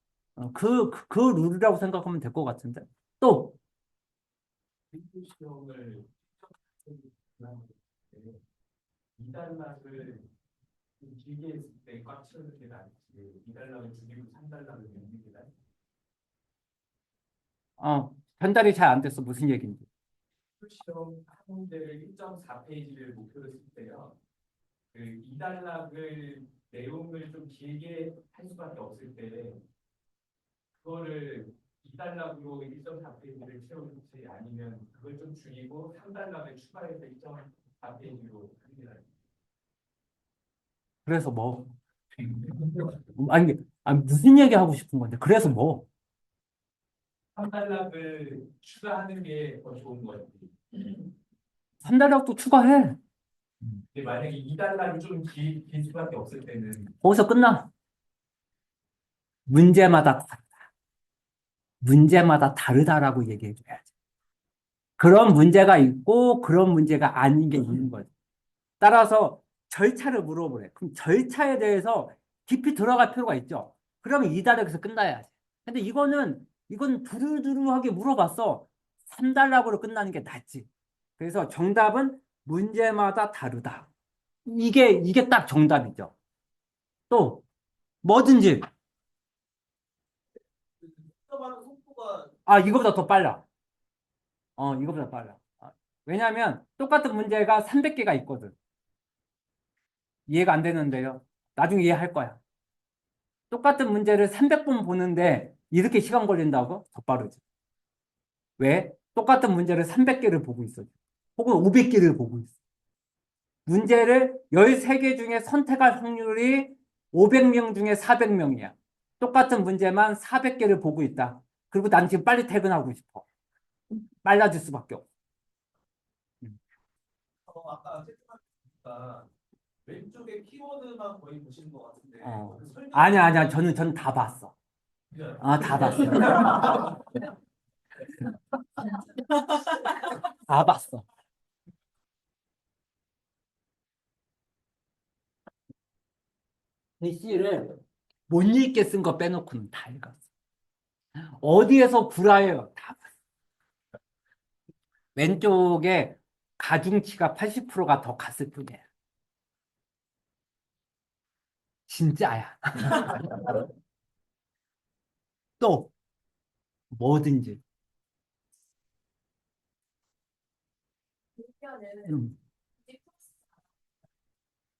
그 룰이라고 생각하면 될 것 같은데. 또, 필기 시험을 2단락을 길게 했을 때 꽉 채우는 게 낫지. 2단락을 줄이고 3단락을 늘리는 게 낫지. 전달이 잘 안 됐어. 무슨 얘기인지. 시험 한 문제를 1.4페이지를 목표로 쓸 때요. 그 이단락을 내용을 좀 길게 할 수밖에 없을 때 그거를 2단락으로 1.4페이지를 채울지 아니면 그걸 좀 줄이고 3단락을 추가해서 1.4페이지로 하는 게 나을까요? 그래서 뭐? 아니, 무슨 얘기 하고 싶은 건데? 그래서 뭐? 3단락을 추가하는 게 더 좋은 거지. 3단락도 추가해. 근데 만약에 2단락이 좀 길 수밖에 없을 때는 거기서 끝나. 문제마다 문제마다 다르다라고 얘기해 줘야지. 그런 문제가 있고 그런 문제가 아닌 게 있는 거지. 따라서 절차를 물어보래. 그럼 절차에 대해서 깊이 들어갈 필요가 있죠. 그러면 이 단락에서 끝나야지. 근데 이건 두루두루하게 물어봤어. 3단락으로 끝나는 게 낫지. 그래서 정답은 문제마다 다르다. 이게 딱 정답이죠. 또 뭐든지 수업하는 속도가 이거보다 더 빨라. 이거보다 빨라. 왜냐하면 똑같은 문제가 300개가 있거든. 이해가 안 되는데요. 나중에 이해할 거야. 똑같은 문제를 300번 보는데 이렇게 시간 걸린다고? 더 빠르지. 왜? 똑같은 문제를 300개를 보고 있어. 혹은 500개를 보고 있어. 문제를 13개 중에 선택할 확률이 500명 중에 400명이야. 똑같은 문제만 400개를 보고 있다. 그리고 난 지금 빨리 퇴근하고 싶어. 빨라질 수밖에 없어. 아까 채팅하니까 왼쪽에 키워드만 거의 보시는 것 같은데 그 설명 아니야. 저는 다 봤어. 다 봤어. 다 봤어. 글씨를 못 읽게 쓴 거 빼놓고는 다 읽었어. 어디에서 구라예요? 다 봤어. 왼쪽에 가중치가 80%가 더 갔을 뿐이야. 진짜야. 또 뭐든지. 음.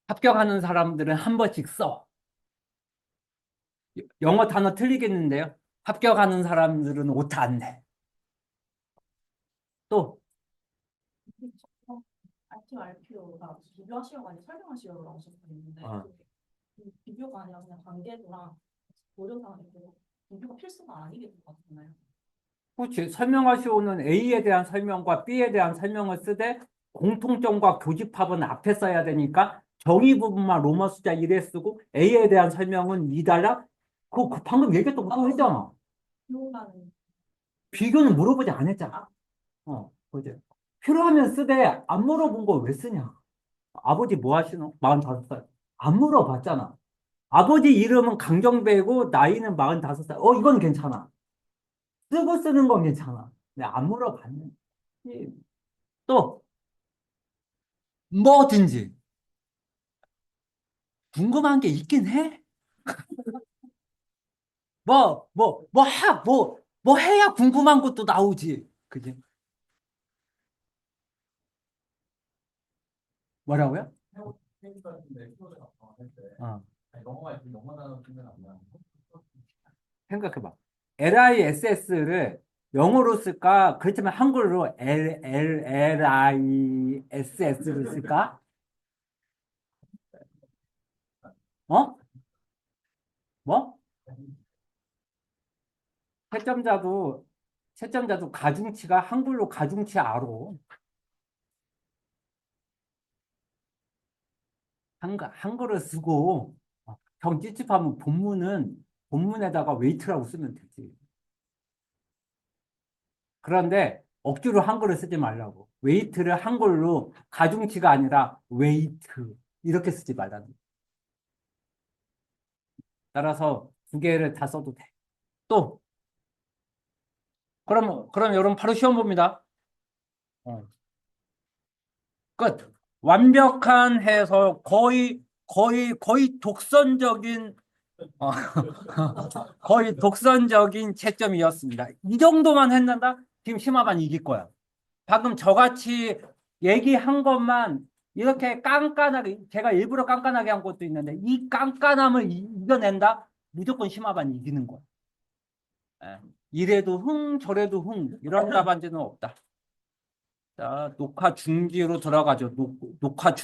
합격하는 사람들은 한 번씩 써. 영어 단어 틀리겠는데요. 합격하는 사람들은 오타 안 내. 또 RT, RPO가 비교하시려고 아니 설명하시려고 하셨는데 비교가 아니라 그냥 관계도랑 모르는 비교가 필수가 아니게 될 것 같나요? 그렇지. 설명하시오는 A에 대한 설명과 B에 대한 설명을 쓰되 공통점과 교집합은 앞에 써야 되니까 정의 부분만 로마 숫자 1에 쓰고 A에 대한 설명은 2달러? 그거 방금 얘기했던 거 했잖아. 비교라는 비교는 물어보지 안 했잖아. 그지. 필요하면 쓰되 안 물어본 거 왜 쓰냐. 아버지 뭐 하시노? 45살. 안 물어봤잖아. 아버지 이름은 강정배고 나이는 45살. 이건 괜찮아. 쓰고 쓰는 건 괜찮아. 근데 안 물어봤네. 또 뭐든지 궁금한 게 있긴 해. 뭐 해야 궁금한 것도 나오지. 그지? 뭐라고요? 페이지 같은데 키워드가 나왔는데 어, 영어가 있으면 영어 단어 쓰면 안 나와요. 생각해봐. LISS를 영어로 쓸까? 그렇지만 한글로 LISS를 쓸까? 어? 뭐? 채점자도 가중치가 한글로 가중치 알아. 한글을 쓰고 경 찝찝하면 본문에다가 웨이트라고 쓰면 되지. 그런데 억지로 한글을 쓰지 말라고. 웨이트를 한글로 가중치가 아니라 웨이트 이렇게 쓰지 말라는 거야. 따라서 두 개를 다 써도 돼. 또 그럼 여러분 바로 시험 봅니다. 끝. 완벽한 해서 거의 독선적인 거의 독선적인 채점이었습니다. 이 정도만 했는다? 지금 심화반 이길 거야. 방금 저같이 얘기한 것만 이렇게 깐깐하게, 제가 일부러 깐깐하게 한 것도 있는데, 이 깐깐함을 이겨낸다? 무조건 심화반 이기는 거야. 예. 이래도 흥, 저래도 흥, 이런 답안지는 없다. 자, 녹화 중지로 들어가죠. 녹화 중